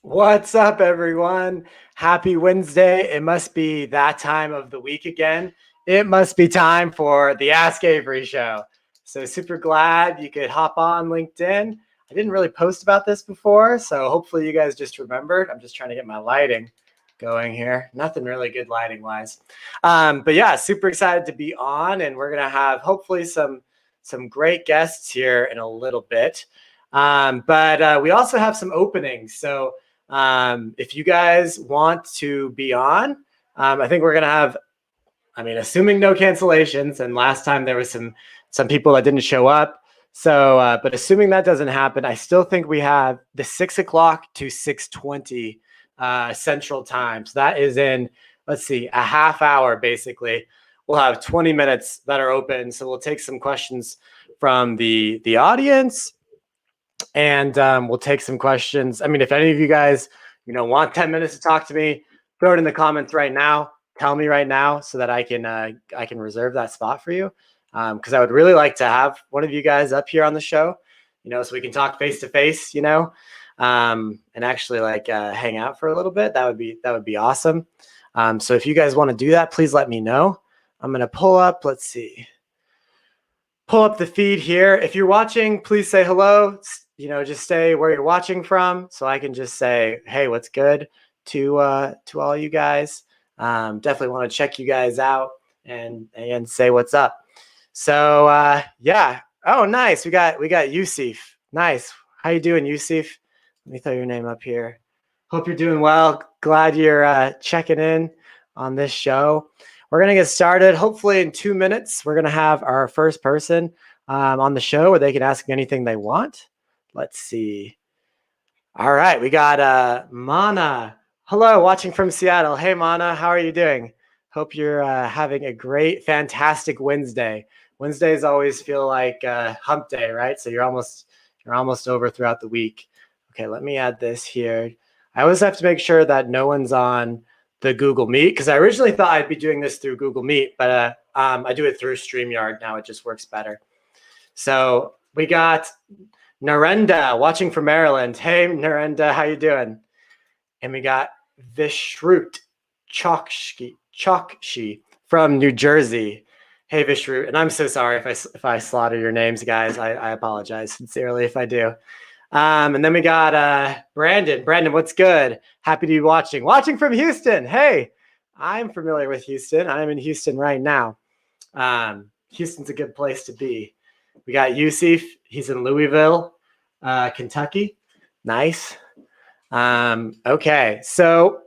What's up, everyone? Happy Wednesday. It must be that time of the week again. It must be time for the Ask Avery show. So, super glad you could hop on LinkedIn. I didn't really post about this before, so hopefully you guys just remembered. I'm just trying to get my lighting going here. Nothing really good lighting wise. But yeah, super excited to be on, and we're going to have hopefully some great guests here in a little bit. But we also have some openings. So, if you guys want to be on, I think we're gonna have, assuming no cancellations, and last time there was some people that didn't show up. So, but assuming that doesn't happen, I still think we have the 6 o'clock to 6:20 Central Time. So that is in, let's see, a half hour basically. We'll have 20 minutes that are open. So we'll take some questions from the audience. And we'll take some questions. I mean, if any of you guys, want 10 minutes to talk to me, throw it in the comments right now. Tell me right now so that I can reserve that spot for you. Because I would really like to have one of you guys up here on the show, so we can talk face to face, and actually hang out for a little bit. That would be awesome. So if you guys want to do that, please let me know. I'm gonna pull up. Let's see. Pull up the feed here. If you're watching, please say hello. Just say where you're watching from, so I can just say, hey, what's good to all you guys. Definitely want to check you guys out and say what's up. So yeah. Oh, nice. We got Yusuf. Nice. How you doing, Yusuf? Let me throw your name up here. Hope you're doing well. Glad you're checking in on this show. We're going to get started. Hopefully in 2 minutes, we're going to have our first person on the show where they can ask anything they want. Let's see. All right. We got Mana. Hello, watching from Seattle. Hey, Mana. How are you doing? Hope you're having a great, fantastic Wednesday. Wednesdays always feel like hump day, right? So you're almost over throughout the week. Okay, let me add this here. I always have to make sure that no one's on the Google Meet, because I originally thought I'd be doing this through Google Meet, but I do it through StreamYard now. It just works better. So we got Narendra watching from Maryland. Hey, Narendra, how you doing? And we got Vishrut Chokshi from New Jersey. Hey, Vishrut, and I'm so sorry if I slaughter your names, guys. I apologize sincerely if I do. And then we got Brandon. Brandon, what's good? Happy to be watching. Watching from Houston. Hey, I'm familiar with Houston. I'm in Houston right now. Houston's a good place to be. We got Yusuf. He's in Louisville, Kentucky. Nice. Okay, so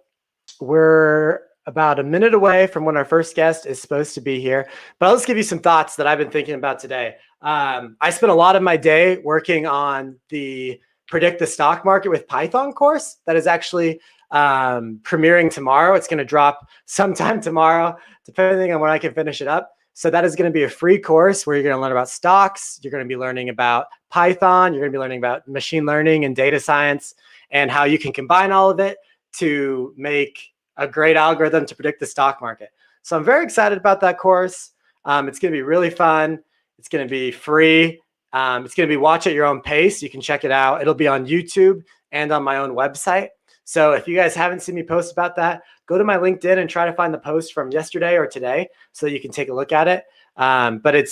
we're about a minute away from when our first guest is supposed to be here. But I'll just give you some thoughts that I've been thinking about today. I spent a lot of my day working on the Predict the Stock Market with Python course that is actually premiering tomorrow. It's going to drop sometime tomorrow, depending on when I can finish it up. So that is going to be a free course where you're going to learn about stocks. You're going to be learning about Python. You're going to be learning about machine learning and data science and how you can combine all of it to make a great algorithm to predict the stock market. So I'm very excited about that course. It's going to be really fun. It's going to be free. It's going to be watch at your own pace. You can check it out. It'll be on YouTube and on my own website. So if you guys haven't seen me post about that, go to my LinkedIn and try to find the post from yesterday or today so you can take a look at it. But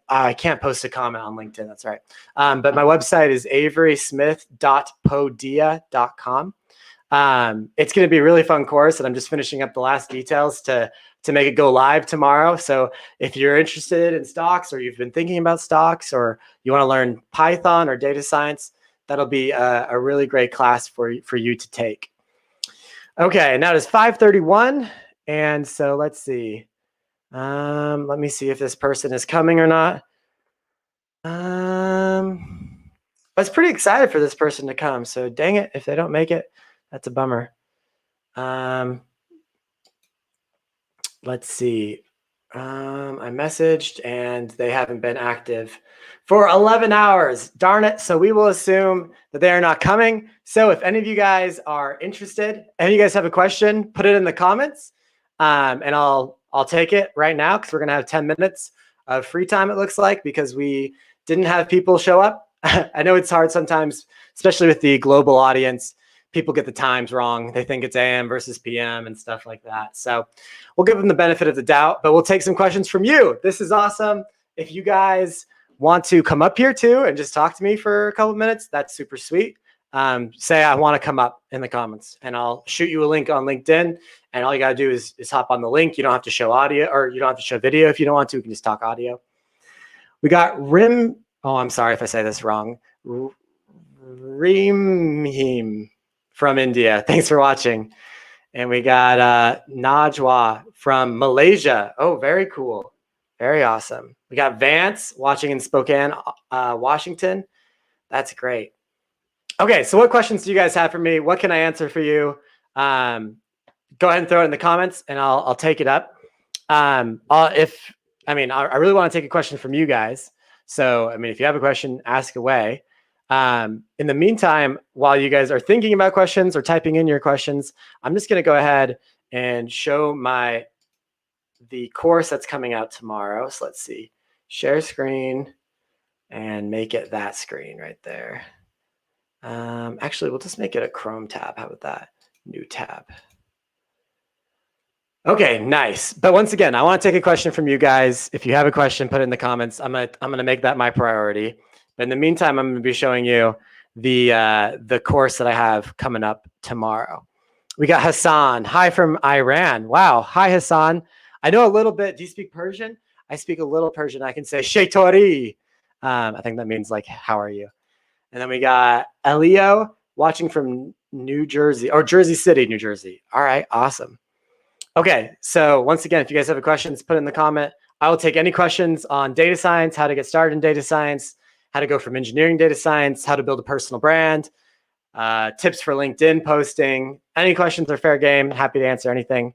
I can't post a comment on LinkedIn. That's right. But my website is averysmith.podia.com. It's going to be a really fun course, and I'm just finishing up the last details to make it go live tomorrow. So if you're interested in stocks, or you've been thinking about stocks, or you want to learn Python or data science, that'll be a really great class for you to take. Okay, now it is 5:31, and so let's see. Let me see if this person is coming or not. I was pretty excited for this person to come, so dang it if they don't make it. That's a bummer. Let's see. I messaged and they haven't been active for 11 hours. Darn it. So we will assume that they are not coming. So if any of you guys are interested, and you guys have a question, put it in the comments, and I'll take it right now, because we're going to have 10 minutes of free time, it looks like, because we didn't have people show up. I know it's hard sometimes, especially with the global audience, people get the times wrong. They think it's AM versus PM and stuff like that. So we'll give them the benefit of the doubt, but we'll take some questions from you. This is awesome. If you guys want to come up here too and just talk to me for a couple of minutes, that's super sweet. Say I want to come up in the comments, and I'll shoot you a link on LinkedIn, and all you got to do is hop on the link. You don't have to show audio, or you don't have to show video if you don't want to. You can just talk audio. We got Rim. Oh, I'm sorry if I say this wrong. Rimhim from India. Thanks for watching. And we got Najwa from Malaysia. Oh, very cool. Very awesome. We got Vance watching in Spokane, Washington. That's great. Okay, so what questions do you guys have for me? What can I answer for you? Go ahead and throw it in the comments, and I'll take it up. I really want to take a question from you guys. So, if you have a question, ask away. In the meantime, while you guys are thinking about questions or typing in your questions, I'm just going to go ahead and show the course that's coming out tomorrow. So let's see, share screen and make it that screen right there. Actually, we'll just make it a Chrome tab. How about that? New tab. Okay, nice. But once again, I want to take a question from you guys. If you have a question, put it in the comments. I'm gonna make that my priority. But in the meantime, I'm gonna be showing you the course that I have coming up tomorrow. We got Hassan. Hi from Iran. Wow. Hi, Hassan. I know a little bit. Do you speak Persian? I speak a little Persian. I can say Shaitori. I think that means like, how are you? And then we got Elio watching from New Jersey, or Jersey City, New Jersey. All right, awesome. Okay, so once again, if you guys have questions, put it in the comment. I will take any questions on data science, how to get started in data science, how to go from engineering data science, how to build a personal brand, tips for LinkedIn posting. Any questions are fair game. Happy to answer anything.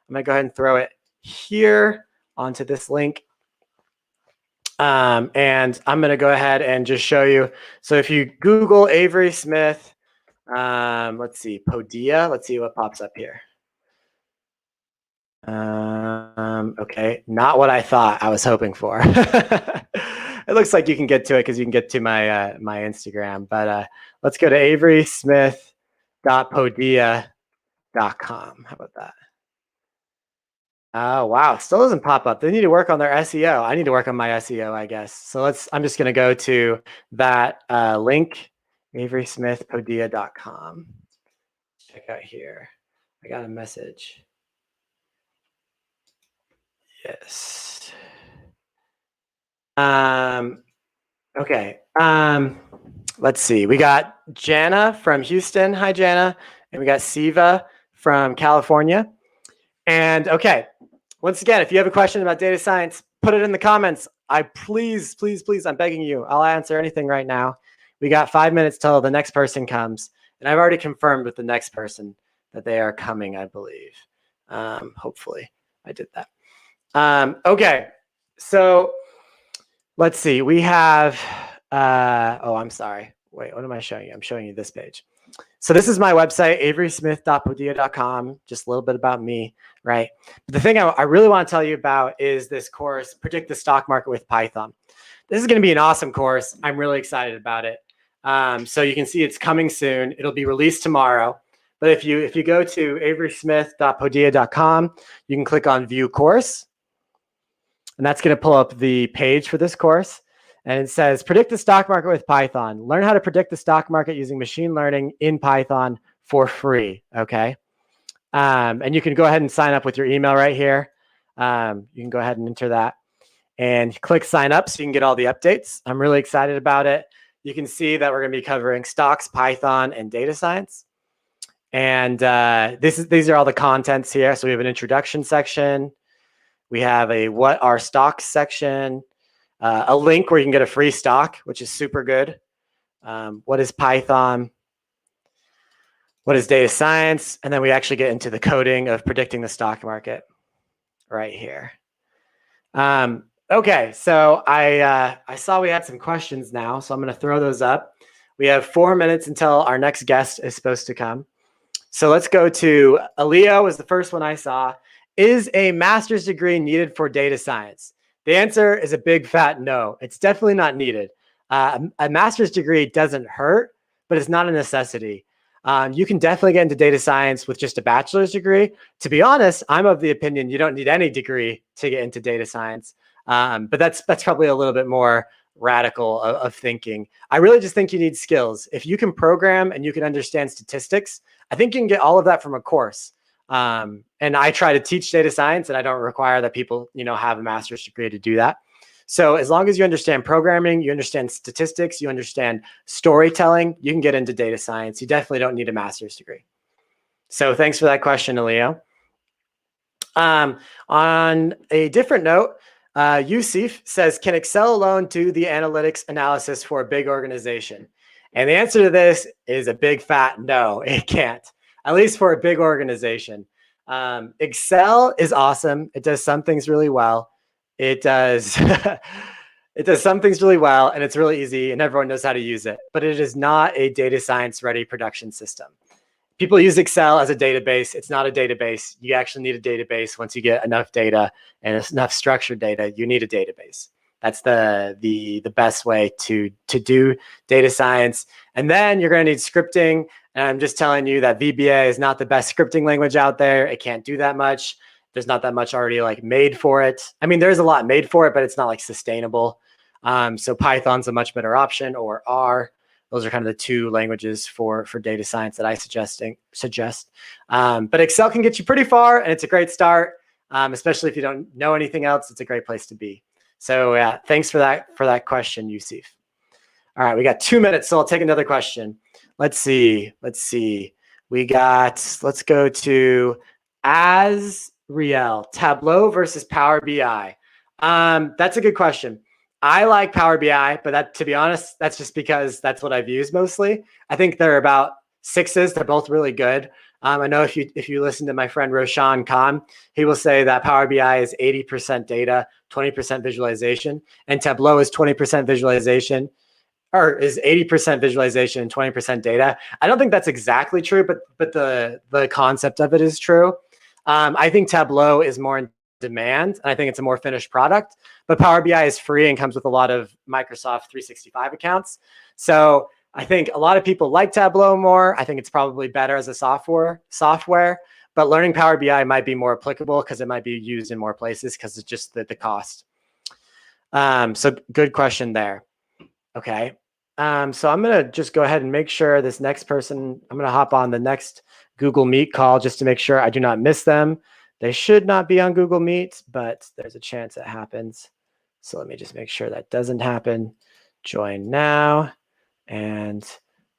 I'm going to go ahead and throw it here onto this link. And I'm going to go ahead and just show you. So if you Google Avery Smith, let's see, Podia, let's see what pops up here. Okay, not what I thought I was hoping for. It looks like you can get to it because you can get to my my Instagram, but let's go to averysmith.podia.com. How about that? Oh, wow. Still doesn't pop up. They need to work on their SEO. I need to work on my SEO, I guess. So I'm just going to go to that link, averysmithpodia.com. Check out here. I got a message. Yes. Okay. Let's see. We got Jana from Houston. Hi, Jana. And we got Siva from California. And okay. Once again, if you have a question about data science, put it in the comments. Please, I'm begging you. I'll answer anything right now. We got 5 minutes till the next person comes. And I've already confirmed with the next person that they are coming, I believe. Hopefully I did that. Okay. So let's see. We have, I'm sorry. Wait, what am I showing you? I'm showing you this page. So this is my website, averysmith.podia.com, just a little bit about me, right? But the thing I really want to tell you about is this course, Predict the Stock Market with Python. This is going to be an awesome course. I'm really excited about it. So you can see it's coming soon. It'll be released tomorrow. But if you go to averysmith.podia.com, you can click on View Course. And that's going to pull up the page for this course. And it says, Predict the Stock Market with Python. Learn how to predict the stock market using machine learning in Python for free, okay? And you can go ahead and sign up with your email right here. You can go ahead and enter that. And click sign up so you can get all the updates. I'm really excited about it. You can see that we're going to be covering stocks, Python, and data science. And these are all the contents here. So we have an introduction section. We have a what are stocks section. A link where you can get a free stock, which is super good. What is Python? What is data science? And then we actually get into the coding of predicting the stock market right here. Okay, so I saw we had some questions now, so I'm going to throw those up. We have 4 minutes until our next guest is supposed to come. So let's go to Leo was the first one I saw. Is a master's degree needed for data science? The answer is a big fat no. It's definitely not needed. A master's degree doesn't hurt, but it's not a necessity. You can definitely get into data science with just a bachelor's degree. To be honest, I'm of the opinion you don't need any degree to get into data science. But that's probably a little bit more radical of thinking. I really just think you need skills. If you can program and you can understand statistics, I think you can get all of that from a course. And I try to teach data science, and I don't require that people, have a master's degree to do that. So as long as you understand programming, you understand statistics, you understand storytelling, you can get into data science. You definitely don't need a master's degree. So thanks for that question, Leo. On a different note, Yusuf says, can Excel alone do the analytics analysis for a big organization? And the answer to this is a big fat no, it can't, at least for a big organization. Excel is awesome. It does some things really well. It does it does some things really well, and it's really easy, and everyone knows how to use it. But it is not a data science ready production system. People use Excel as a database. It's not a database. You actually need a database. Once you get enough data and enough structured data, you need a database. That's the best way to do data science. And then you're going to need scripting. And I'm just telling you that VBA is not the best scripting language out there. It can't do that much. There's not that much already made for it. I mean, there's a lot made for it, but it's not sustainable. So Python's a much better option, or R. Those are kind of the two languages for data science that I suggest. But Excel can get you pretty far, and it's a great start, especially if you don't know anything else. It's a great place to be. So yeah, thanks for that question, Yusuf. All right, we got 2 minutes, so I'll take another question. Let's see. Let's go to Azriel. Tableau versus Power BI. That's a good question. I like Power BI, but to be honest, that's just because that's what I've used mostly. I think they're about sixes. They're both really good. I know if you listen to my friend Roshan Khan, he will say that Power BI is 80% data, 20% visualization, and Tableau is 20% visualization, or is 80% visualization and 20% data. I don't think that's exactly true, but the concept of it is true. I think Tableau is more in demand, and I think it's a more finished product. But Power BI is free and comes with a lot of Microsoft 365 accounts. So I think a lot of people like Tableau more. I think it's probably better as a software, but learning Power BI might be more applicable because it might be used in more places because it's just the cost. So good question there. Okay. So I'm going to just go ahead and make sure this next person, I'm going to hop on the next Google Meet call just to make sure I do not miss them. They should not be on Google Meet, but there's a chance it happens. So let me just make sure that doesn't happen. Join now. And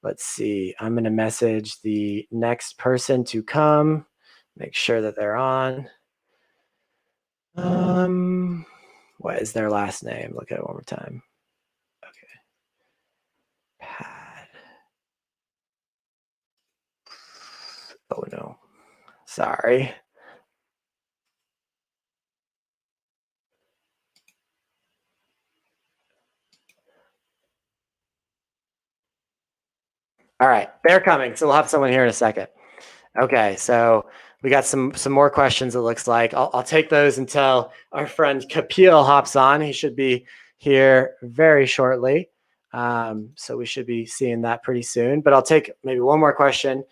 let's see, I'm going to message the next person to come, make sure that they're on. What is their last name? Look at it one more time. Okay. Pad. Oh no, sorry. All right, they're coming. So we'll have someone here in a second. Okay, so we got some more questions, it looks like. I'll take those until our friend Kapil hops on. He should be here very shortly. So we should be seeing that pretty soon. But I'll take maybe one more question.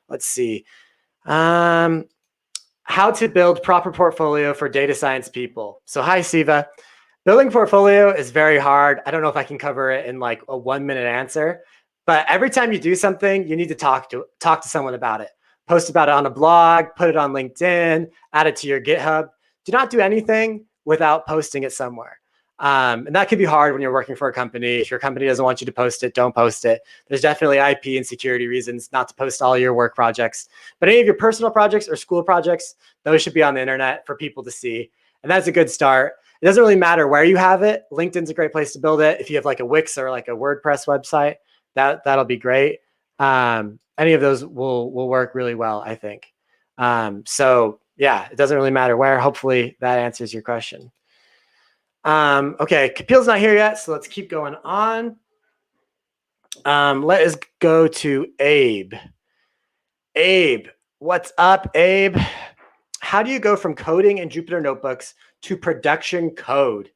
Let's see. How to build proper portfolio for data science people. So hi, Siva. Building portfolio is very hard. I don't know if I can cover it in like a 1 minute answer, but every time you do something, you need to talk to someone about it. Post about it on a blog, put it on LinkedIn, add it to your GitHub. Do not do anything without posting it somewhere. And that can be hard when you're working for a company. If your company doesn't want you to post it, don't post it. There's definitely IP and security reasons not to post all your work projects. But any of your personal projects or school projects, those should be on the internet for people to see. And that's a good start. It doesn't really matter where you have it. LinkedIn's a great place to build it. If you have like a Wix or like a WordPress website, that'll be great. Any of those will work really well, I think. So yeah, it doesn't really matter where. Hopefully that answers your question. Okay, Kapil's not here yet, so let's keep going on. Let us go to Abe. Abe, what's up, Abe? How do you go from coding in Jupyter Notebooks to production code?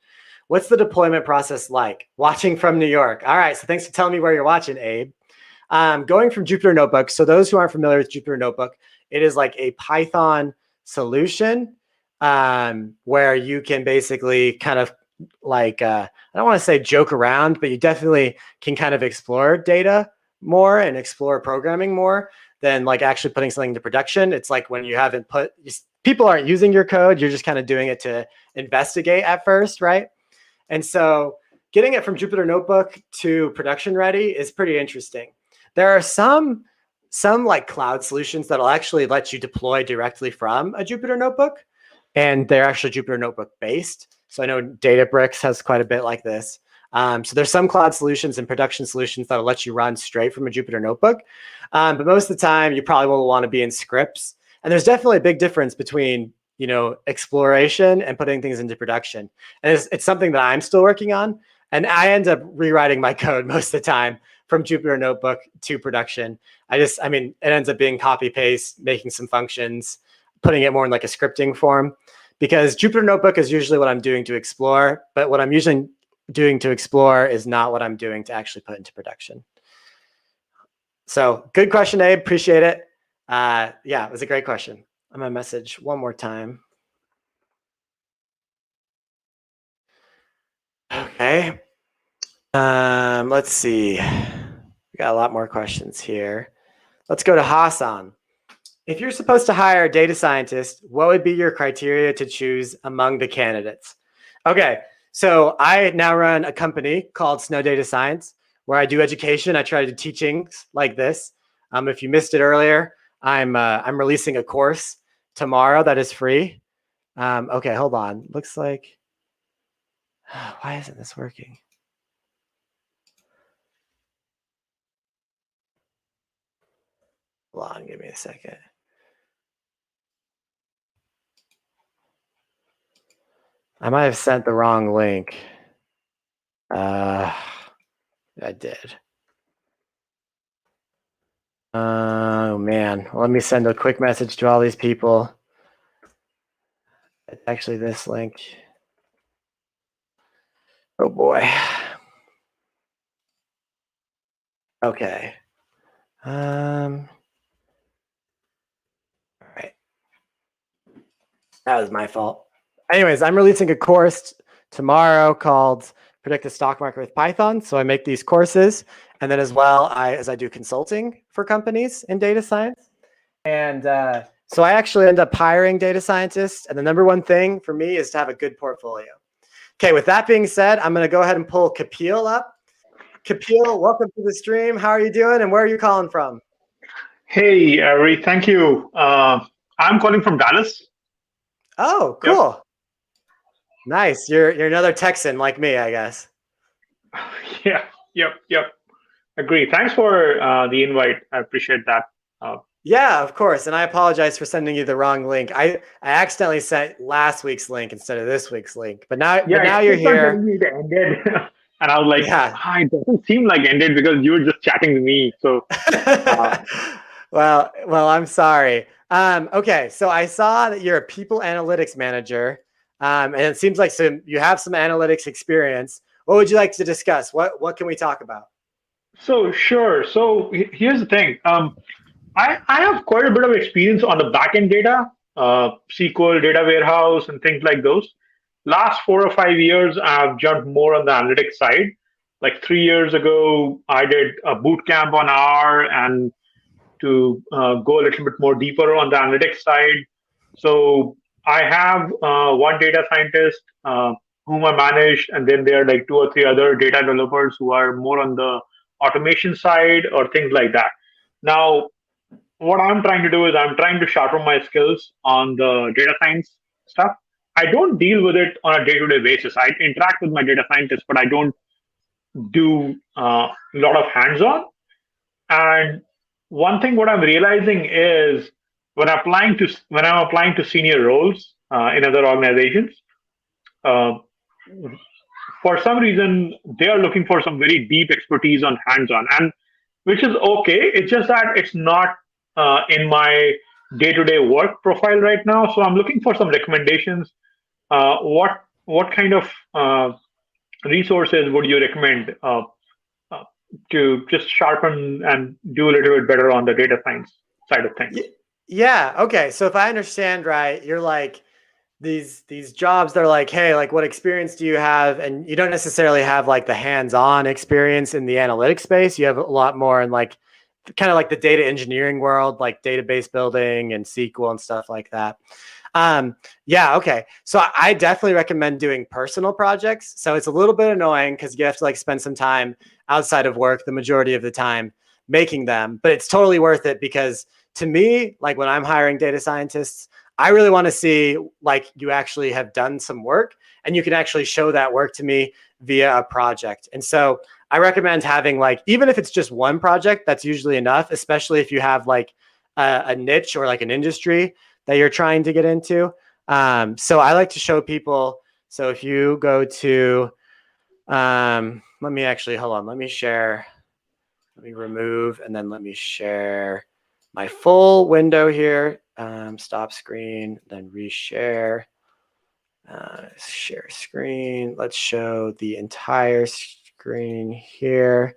What's the deployment process like? Watching from New York. All right, so thanks for telling me where you're watching, Abe. Going from Jupyter Notebook. So those who aren't familiar with Jupyter Notebook, it is like a Python solution where you can basically kind of like, I don't want to say joke around, but you definitely can kind of explore data more and explore programming more than like actually putting something into production. It's like when you haven't people aren't using your code, you're just kind of doing it to investigate at first, right? And so getting it from Jupyter Notebook to production ready is pretty interesting. There are some like cloud solutions that'll actually let you deploy directly from a Jupyter Notebook, and they're actually Jupyter Notebook based. So I know Databricks has quite a bit like this. So there's some cloud solutions and production solutions that'll let you run straight from a Jupyter Notebook. But most of the time, you probably will want to be in scripts. And there's definitely a big difference between exploration and putting things into production. And it's something that I'm still working on. And I end up rewriting my code most of the time from Jupyter Notebook to production. It ends up being copy paste, making some functions, putting it more in like a scripting form, because Jupyter Notebook is usually what I'm doing to explore, but what I'm usually doing to explore is not what I'm doing to actually put into production. So good question, Abe. Appreciate it. Yeah, it was a great question. I'm gonna message one more time. Okay. Let's see. We got a lot more questions here. Let's go to Hassan. If you're supposed to hire a data scientist, what would be your criteria to choose among the candidates? Okay, so I now run a company called Snow Data Science, where I do education. I try to do teachings like this. If you missed it earlier, I'm releasing a course tomorrow that is free. Okay, hold on. Looks like, why isn't this working? Hold on, give me a second. I might have sent the wrong link. I did. Oh man, well, let me send a quick message to all these people. It's actually this link. Oh boy. Okay. All right. That was my fault. Anyways, I'm releasing a course tomorrow called Predict the Stock Market with Python. So I make these courses, and then as well as I do consulting for companies in data science. And so I actually end up hiring data scientists. And the number one thing for me is to have a good portfolio. Okay, with that being said, I'm going to go ahead and pull Kapil up. Kapil, welcome to the stream. How are you doing, and where are you calling from? Hey, Avery, thank you. I'm calling from Dallas. Oh, cool. Yep. Nice. You're another Texan like me, I guess. Yeah. Yep. Agree. Thanks for the invite. I appreciate that. Yeah, of course. And I apologize for sending you the wrong link. I accidentally sent last week's link instead of this week's link. But now you're here. Telling me it ended. And I was like, yeah. It doesn't seem like ended because you were just chatting to me. So well, I'm sorry. Okay, so I saw that you're a people analytics manager. And it seems like you have some analytics experience. What would you like to discuss? What can we talk about? So sure. So here's the thing. I have quite a bit of experience on the backend data, SQL, data warehouse, and things like those. Last 4 or 5 years, I've jumped more on the analytics side. Like 3 years ago, I did a boot camp on R and to go a little bit more deeper on the analytics side. So I have one data scientist whom I manage, and then there are like 2 or 3 other data developers who are more on the automation side or things like that. Now, what I'm trying to do is I'm trying to sharpen my skills on the data science stuff. I don't deal with it on a day-to-day basis. I interact with my data scientists, but I don't do a lot of hands-on. And one thing what I'm realizing is when I'm applying to senior roles in other organizations, uh, for some reason they are looking for some very deep expertise on hands-on, and which is okay. It's just that it's not in my day-to-day work profile right now. So I'm looking for some recommendations. What kind of resources would you recommend to just sharpen and do a little bit better on the data science side of things. Yeah. Okay. So if I understand right, you're like these jobs. They're like, hey, like what experience do you have? And you don't necessarily have like the hands-on experience in the analytics space. You have a lot more in like kind of like the data engineering world, like database building and SQL and stuff like that. Yeah, okay. So I definitely recommend doing personal projects. So it's a little bit annoying because you have to like spend some time outside of work the majority of the time making them, but it's totally worth it because to me, like when I'm hiring data scientists, I really want to see like you actually have done some work and you can actually show that work to me via a project. And so I recommend having like, even if it's just one project, that's usually enough, especially if you have like a niche or like an industry that you're trying to get into. So I like to show people. So if you go to, let me actually, hold on, let me share, let me remove, and then let me share my full window here. Stop screen, then reshare, share screen. Let's show the entire screen here.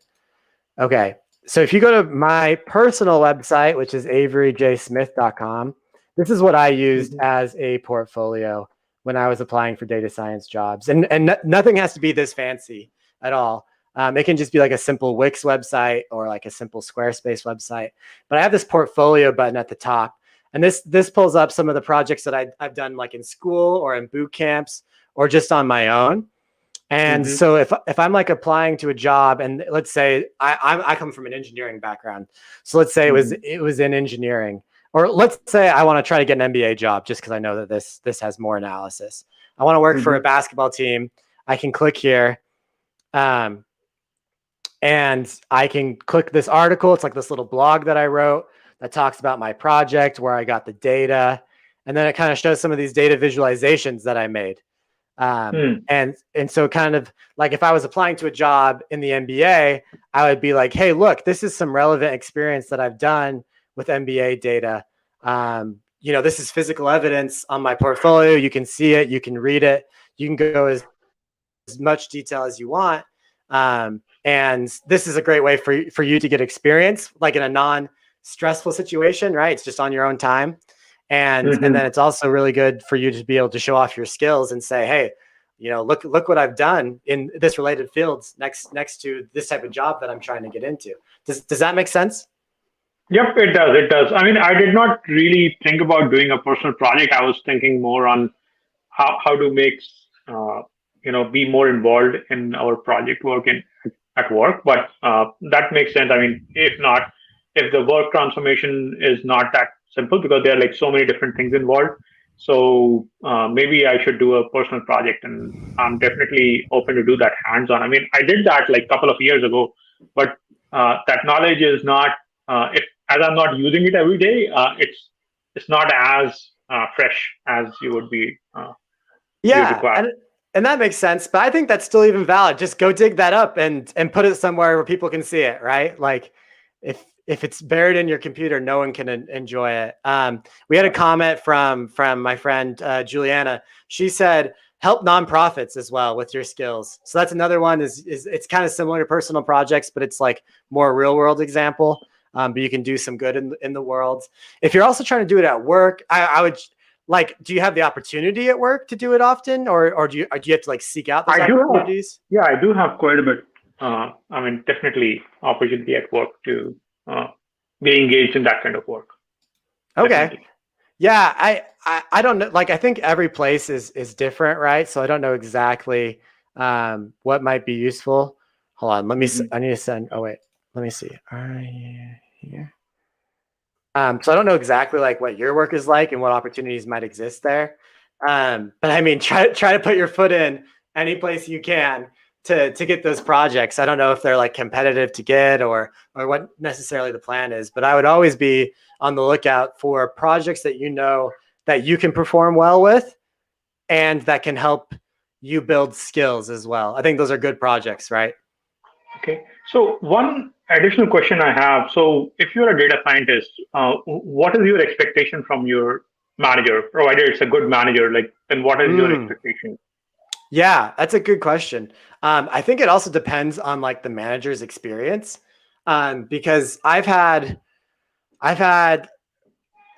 Okay. So if you go to my personal website, which is averyjsmith.com, this is what I used as a portfolio when I was applying for data science jobs. And nothing has to be this fancy at all. It can just be like a simple Wix website or like a simple Squarespace website. But I have this portfolio button at the top. And this pulls up some of the projects that I've done like in school or in boot camps or just on my own. And so if I'm like applying to a job, and let's say I come from an engineering background, so let's say it was in engineering, or let's say I want to try to get an MBA job just because I know that this has more analysis. I want to work for a basketball team. I can click here, and I can click this article. It's like this little blog that I wrote that talks about my project, where I got the data, and then it kind of shows some of these data visualizations that I made. And so kind of like if I was applying to a job in the MBA, I would be like, hey, look, this is some relevant experience that I've done with MBA data. This is physical evidence on my portfolio. You can see it, you can read it, you can go as much detail as you want. And this is a great way for you to get experience, like in a non-stressful situation, right? It's just on your own time. And then it's also really good for you to be able to show off your skills and say, hey, look what I've done in this related fields next to this type of job that I'm trying to get into. Does that make sense? Yep, it does. It does. I mean, I did not really think about doing a personal project. I was thinking more on how to make be more involved in our project work at work. But that makes sense. I mean, if the work transformation is not that simple because there are like so many different things involved. So maybe I should do a personal project, and I'm definitely open to do that hands-on. I mean, I did that like a couple of years ago, but that knowledge is not as I'm not using it every day. It's not as fresh as you would be. You would Yeah, require. and that makes sense. But I think that's still even valid. Just go dig that up and put it somewhere where people can see it, right? Like if it's buried in your computer, no one can enjoy it. We had a comment from my friend Juliana. She said, help nonprofits as well with your skills. So that's another one. Is it's kind of similar to personal projects, but it's like more real world example. But you can do some good in the world. If you're also trying to do it at work, I would like. Do you have the opportunity at work to do it often, or do you have to like seek out those opportunities? I do have quite a bit. I mean, definitely opportunity at work to be engaged in that kind of work. Okay. Definitely. Yeah, I don't know. Like, I think every place is different, right? So I don't know exactly what might be useful. Hold on, let me. I need to send. Oh wait, let me see. Are you here? So I don't know exactly like what your work is like and what opportunities might exist there. But I mean, try to put your foot in any place you can to get those projects. I don't know if they're like competitive to get or what necessarily the plan is, but I would always be on the lookout for projects that that you can perform well with and that can help you build skills as well. I think those are good projects, right? Okay. So one additional question I have. So if you're a data scientist, what is your expectation from your manager, provided it's a good manager? Like, then what is your expectation? Yeah, that's a good question. I think it also depends on like the manager's experience, because I've had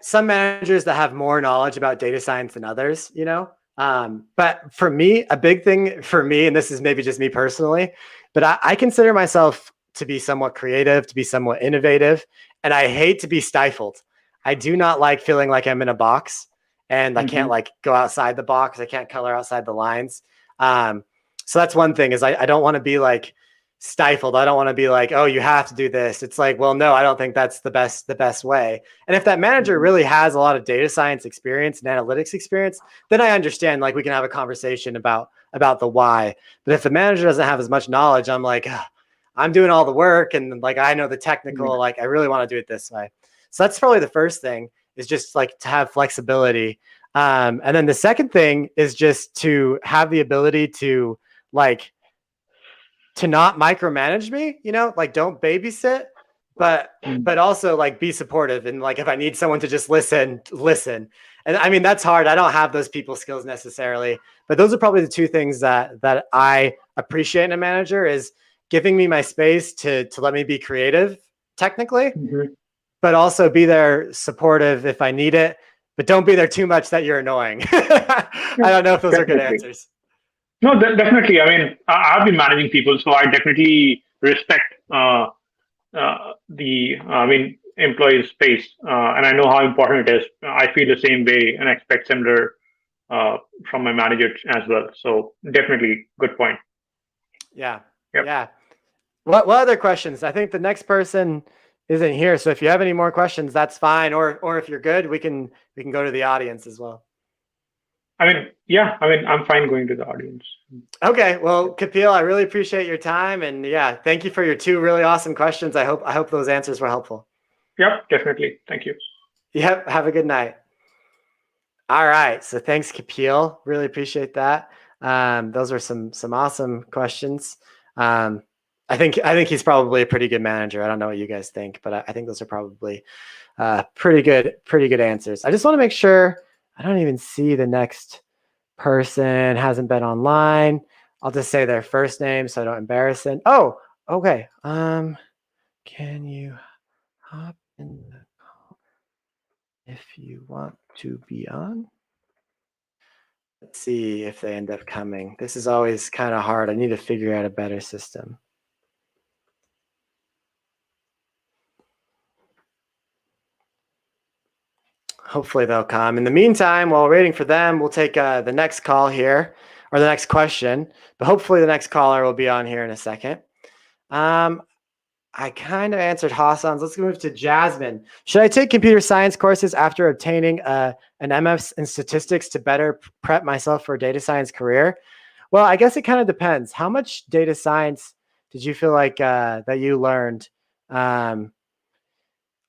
some managers that have more knowledge about data science than others, you know. But for me, a big thing for me, and this is maybe just me personally, but I consider myself to be somewhat creative, to be somewhat innovative, and I hate to be stifled. I do not like feeling like I'm in a box and I can't Hmm. like go outside the box. I can't color outside the lines. Um, so that's one thing is I don't want to be like stifled. I don't want to be like, oh, you have to do this. It's like, well, no, I don't think that's the best way. And if that manager Hmm. really has a lot of data science experience and analytics experience, then I understand like we can have a conversation about the why. But if the manager doesn't have as much knowledge, I'm like, "Ugh, I'm doing all the work and like I know the technical, like I really want to do it this way." So that's probably the first thing is just like to have flexibility. And then the second thing is just to have the ability to like to not micromanage me, you know, like don't babysit, but Hmm. but also like be supportive and like if I need someone to just listen, listen. And I mean that's hard. I don't have those people skills necessarily, but those are probably the two things that I appreciate in a manager is giving me my space to let me be creative technically, Hmm. but also be there supportive if I need it, but don't be there too much that you're annoying. I Yeah, don't know if those are good definitely. answers. No, definitely. I mean, I've been managing people, so I definitely respect I mean, employees' space, and I know how important it is. I feel the same way and expect similar uh, from my manager as well. So definitely, good point. Yeah. Yep. Yeah. What other questions? I think the next person isn't here, so if you have any more questions, that's fine. Or if you're good, we can go to the audience as well. I mean, yeah. I mean, I'm fine going to the audience. Okay, well, Yep. Kapil, I really appreciate your time, and yeah, thank you for your two really awesome questions. I hope those answers were helpful. Yep. Definitely. Thank you. Yep, have a good night. All right, so thanks, Kapil. Really appreciate that. Those were some awesome questions. Um, I think he's probably a pretty good manager. I don't know what you guys think, but I think those are probably pretty good answers. I just want to make sure I don't even see the next person hasn't been online. I'll just say their first name so I don't embarrass it. Oh, okay. Can you hop in the call if you want to be on? Let's see if they end up coming. This is always kind of hard. I need to figure out a better system. Hopefully they'll come. In the meantime, while we're waiting for them, we'll take the next call here or the next question. But hopefully the next caller will be on here in a second. Um, I kind of answered Hassan's. Let's move to Jasmine. Should I take computer science courses after obtaining an MS in statistics to better prep myself for a data science career? Well, I guess it kind of depends. How much data science did you feel like that you learned? Um,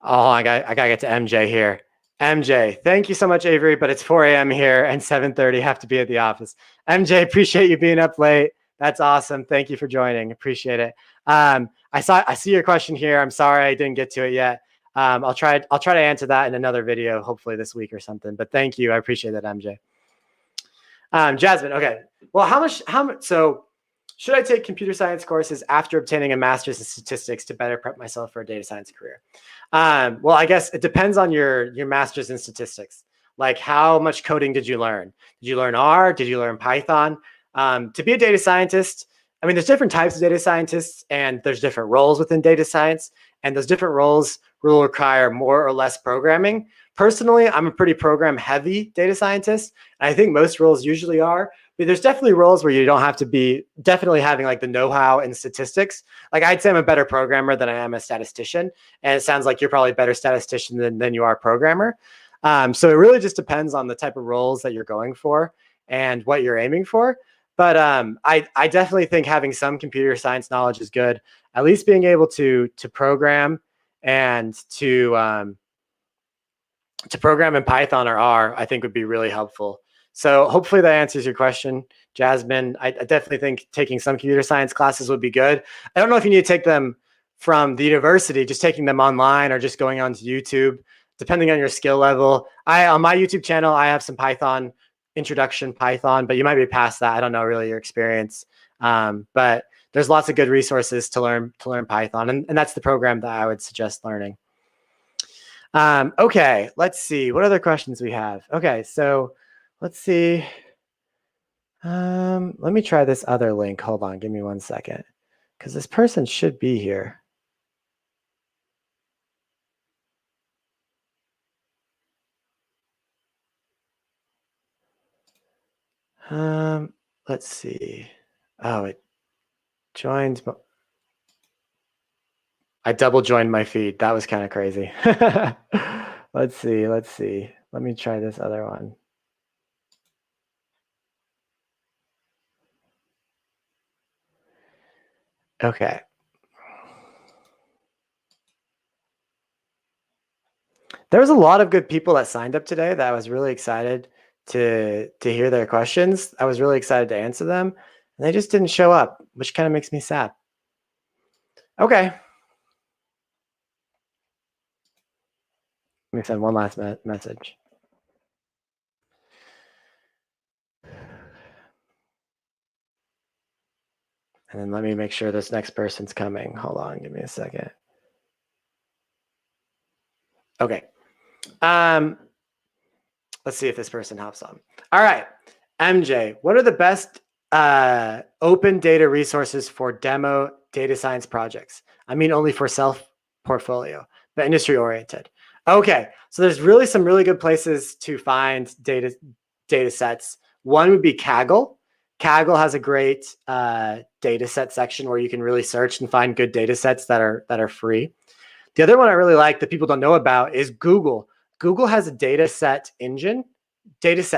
Oh, I gotta get to MJ here. MJ, thank you so much, Avery. But it's 4 a.m. here and 7:30. Have to be at the office. MJ, appreciate you being up late. That's awesome. Thank you for joining. Appreciate it. I see your question here. I'm sorry I didn't get to it yet. I'll try to answer that in another video, hopefully this week or something. But thank you. I appreciate that, MJ. Jasmine, okay. Well, how much, so should I take computer science courses after obtaining a master's in statistics to better prep myself for a data science career? Well, I guess it depends on your master's in statistics. Like how much coding did you learn? Did you learn R? Did you learn Python? To be a data scientist, I mean, there's different types of data scientists and there's different roles within data science. And those different roles will require more or less programming. Personally, I'm a pretty program heavy data scientist. And I think most roles usually are, but there's definitely roles where you don't have to be definitely having like the know-how in statistics. Like I'd say I'm a better programmer than I am a statistician. And it sounds like you're probably a better statistician than you are a programmer. So it really just depends on the type of roles that you're going for and what you're aiming for. But I definitely think having some computer science knowledge is good. At least being able to program and to program in Python or R, I think would be really helpful. So hopefully that answers your question, Jasmine. I definitely think taking some computer science classes would be good. I don't know if you need to take them from the university, just taking them online or just going onto YouTube, depending on your skill level. On my YouTube channel, I have some Python introduction Python, but you might be past that. I don't know really your experience. But there's lots of good resources to learn Python, and that's the program that I would suggest learning. Okay, let's see. What other questions we have? Okay, so let's see. Let me try this other link. Hold on, give me 1 second, because this person should be here. Let's see. Oh, it joined. I double joined my feed. That was kind of crazy. Let's see. Let me try this other one. Okay. There was a lot of good people that signed up today that I was really excited to hear their questions. I was really excited to answer them, and they just didn't show up, which kind of makes me sad. Okay. Let me send one last message. And then let me make sure this next person's coming. Hold on, give me a second. Okay. Let's see if this person hops on. All right, MJ, what are the best open data resources for demo data science projects? I mean, only for self-portfolio, but industry-oriented. Okay, so there's really some really good places to find data sets. One would be Kaggle. Kaggle has a great data set section where you can really search and find good data sets that are free. The other one I really like that people don't know about is Google. Google has a data set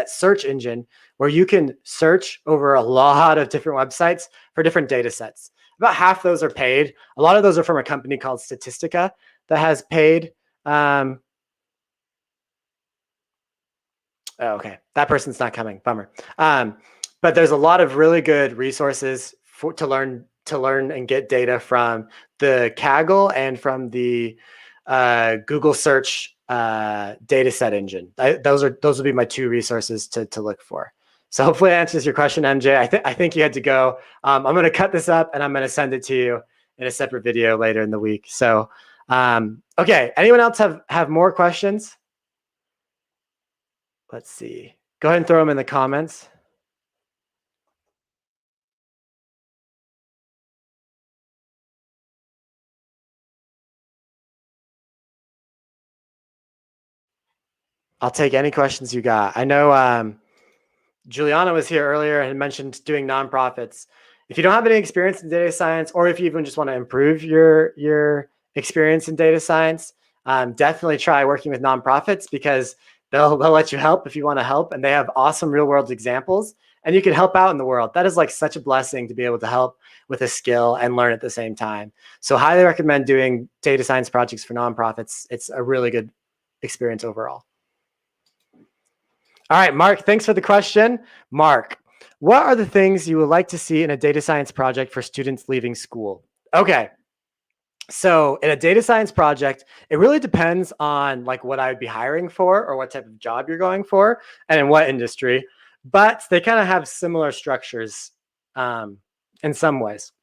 search engine where you can search over a lot of different websites for different data sets. About half those are paid. A lot of those are from a company called Statistica that has paid. Okay, that person's not coming. Bummer. But there's a lot of really good resources to learn and get data from the Kaggle and from the Google search data set engine. Those will be my two resources to look for. So hopefully that answers your question, MJ. I think you had to go. I'm going to cut this up and I'm going to send it to you in a separate video later in the week. So, okay. Anyone else have more questions? Let's see. Go ahead and throw them in the comments. I'll take any questions you got. I know Juliana was here earlier and mentioned doing nonprofits. If you don't have any experience in data science, or if you even just want to improve your experience in data science, definitely try working with nonprofits, because they'll let you help if you want to help, and they have awesome real world examples, and you can help out in the world. That is like such a blessing to be able to help with a skill and learn at the same time. So highly recommend doing data science projects for nonprofits. It's a really good experience overall. All right, Mark, thanks for the question. Mark, what are the things you would like to see in a data science project for students leaving school? Okay, so in a data science project, it really depends on like what I would be hiring for or what type of job you're going for and in what industry, but they kind of have similar structures in some ways.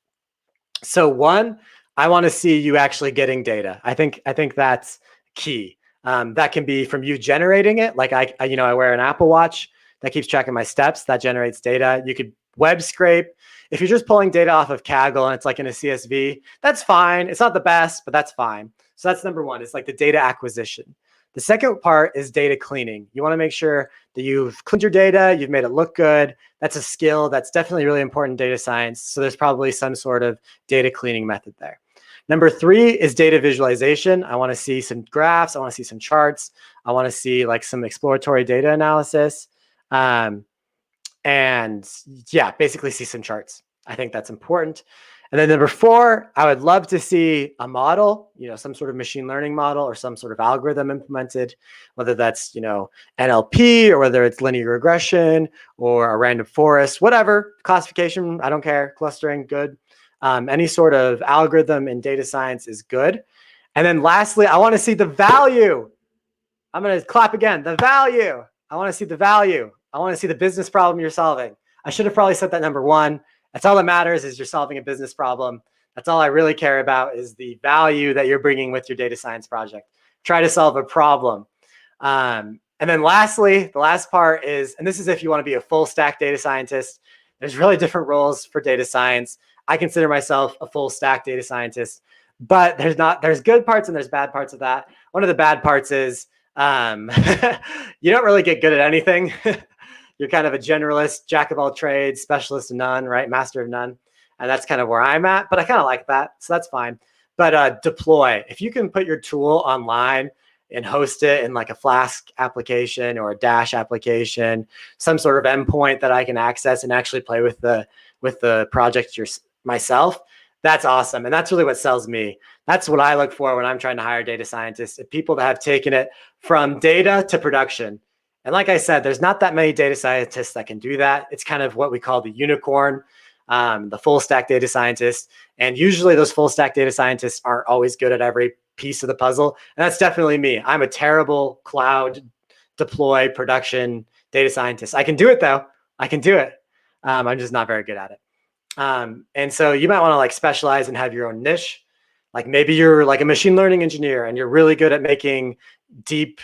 So one, I want to see you actually getting data. I think that's key. That can be from you generating it. Like I wear an Apple Watch that keeps track of my steps, that generates data. You could web scrape. If you're just pulling data off of Kaggle and it's like in a CSV, that's fine. It's not the best, but that's fine. So that's number one. It's like the data acquisition. The second part is data cleaning. You want to make sure that you've cleaned your data, you've made it look good. That's a skill that's definitely really important in data science. So there's probably some sort of data cleaning method there. Number three is data visualization. I want to see some graphs. I want to see some charts. I want to see like some exploratory data analysis. And yeah, basically see some charts. I think that's important. And then number four, I would love to see a model, some sort of machine learning model or some sort of algorithm implemented, whether that's, NLP or whether it's linear regression or a random forest, whatever, classification, I don't care, clustering, good. Any sort of algorithm in data science is good. And then lastly, I want to see the value. I'm going to clap again, the value. I want to see the value I want to see the business problem you're solving. I should have probably set that number one. That's all that matters is you're solving a business problem. That's all I really care about is the value that you're bringing with your data science project. Try to solve a problem. And then lastly, the last part is, and this is if you want to be a full stack data scientist, there's really different roles for data science. I consider myself a full stack data scientist, but there's good parts and there's bad parts of that. One of the bad parts is you don't really get good at anything. You're kind of a generalist, jack of all trades, specialist of none, right? Master of none. And that's kind of where I'm at, but I kind of like that. So that's fine. But deploy, if you can put your tool online and host it in like a Flask application or a Dash application, some sort of endpoint that I can access and actually play with the project myself, that's awesome. And that's really what sells me. That's what I look for when I'm trying to hire data scientists, people that have taken it from data to production. And like I said, there's not that many data scientists that can do that. It's kind of what we call the unicorn, the full stack data scientist. And usually those full stack data scientists aren't always good at every piece of the puzzle. And that's definitely me. I'm a terrible cloud deploy production data scientist. I can do it though. I can do it. I'm just not very good at it. And so you might want to like specialize and have your own niche. Like maybe you're like a machine learning engineer and you're really good at making deep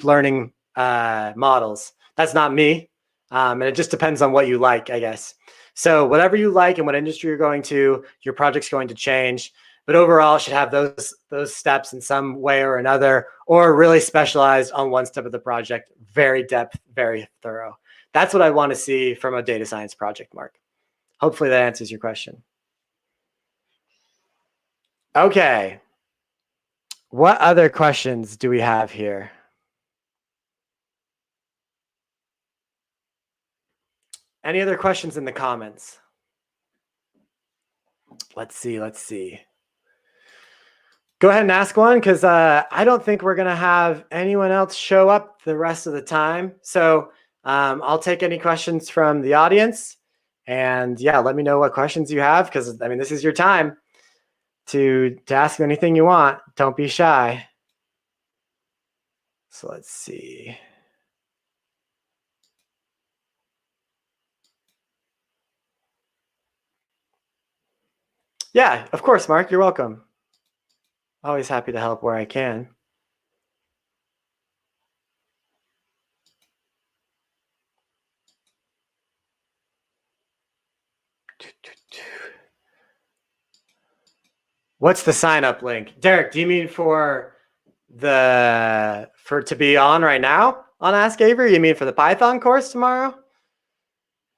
learning models. That's not me. And it just depends on what you like, I guess. So whatever you like and what industry you're going to, your project's going to change. But overall, it should have those steps in some way or another, or really specialized on one step of the project, very depth, very thorough. That's what I want to see from a data science project, Mark. Hopefully that answers your question. Okay. What other questions do we have here? Any other questions in the comments? Let's see. Go ahead and ask one because I don't think we're going to have anyone else show up the rest of the time. So I'll take any questions from the audience. And yeah, let me know what questions you have because, I mean, this is your time to ask anything you want. Don't be shy. So let's see. Yeah, of course, Mark, you're welcome. Always happy to help where I can. What's the sign up link? Derek, do you mean for to be on right now on Ask Avery? You mean for the Python course tomorrow?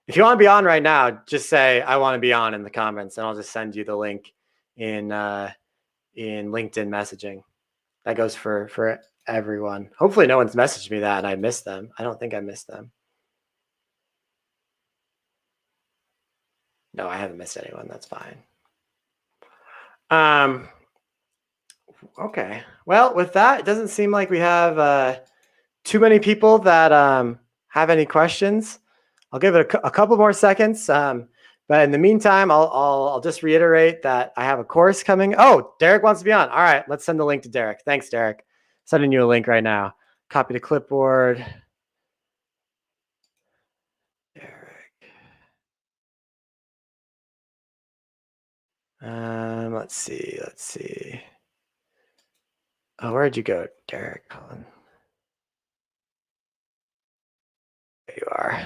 If you want to be on right now, just say I want to be on in the comments and I'll just send you the link in LinkedIn messaging. That goes for everyone. Hopefully no one's messaged me that and I missed them. I don't think I missed them. No, I haven't missed anyone. That's fine. Okay. Well, with that, it doesn't seem like we have too many people that have any questions. I'll give it a couple more seconds. But in the meantime, I'll just reiterate that I have a course coming. Oh, Derek wants to be on. All right, let's send the link to Derek. Thanks, Derek. Sending you a link right now. Copy to clipboard. Let's see. Oh, where'd you go, Derek? Colin. There you are.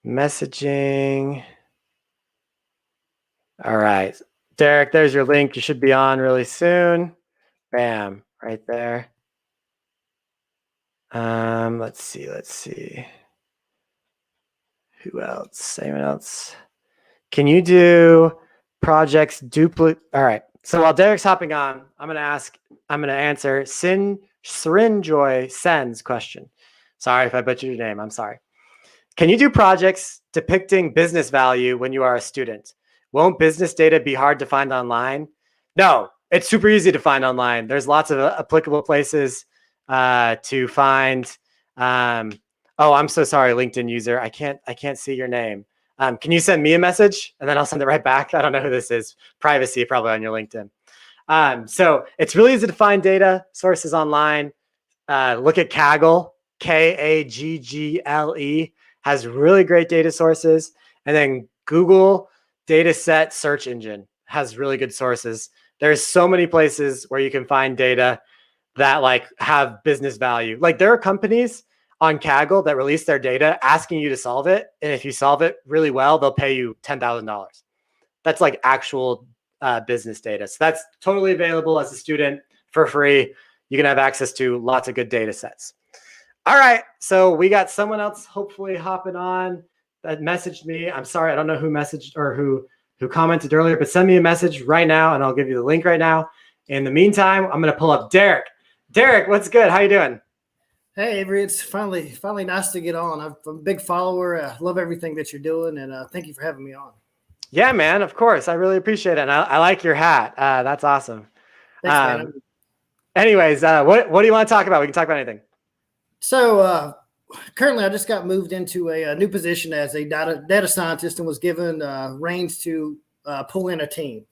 Messaging. All right, Derek, there's your link. You should be on really soon. Bam, right there. Let's see. Who else? Anyone else? Can you do projects duplicate? All right. So while Derek's hopping on, I'm going to answer Srinjoy Sen's question. Sorry if I butchered your name. I'm sorry. Can you do projects depicting business value when you are a student? Won't business data be hard to find online? No, it's super easy to find online. There's lots of applicable places to find. Oh, I'm so sorry, LinkedIn user. I can't see your name. Can you send me a message and then I'll send it right back? I don't know who this is. Privacy probably on your LinkedIn. So it's really easy to find data sources online. Look at Kaggle. Kaggle, has really great data sources. And then Google Dataset Search Engine has really good sources. There's so many places where you can find data that like have business value. Like there are companies on Kaggle that release their data asking you to solve it. And if you solve it really well, they'll pay you $10,000. That's like actual business data. So that's totally available as a student for free. You can have access to lots of good data sets. All right. So we got someone else hopefully hopping on that messaged me. I'm sorry, I don't know who messaged or who commented earlier, but send me a message right now and I'll give you the link right now. In the meantime, I'm going to pull up Derek. Derek, what's good? How you doing? Hey, Avery, it's finally nice to get on. I'm a big follower. I love everything that you're doing, and thank you for having me on. Yeah, man, of course. I really appreciate it. And I like your hat. That's awesome. Thanks, man. Anyways, what do you want to talk about? We can talk about anything. So currently, I just got moved into a new position as a data scientist and was given reins to pull in a team.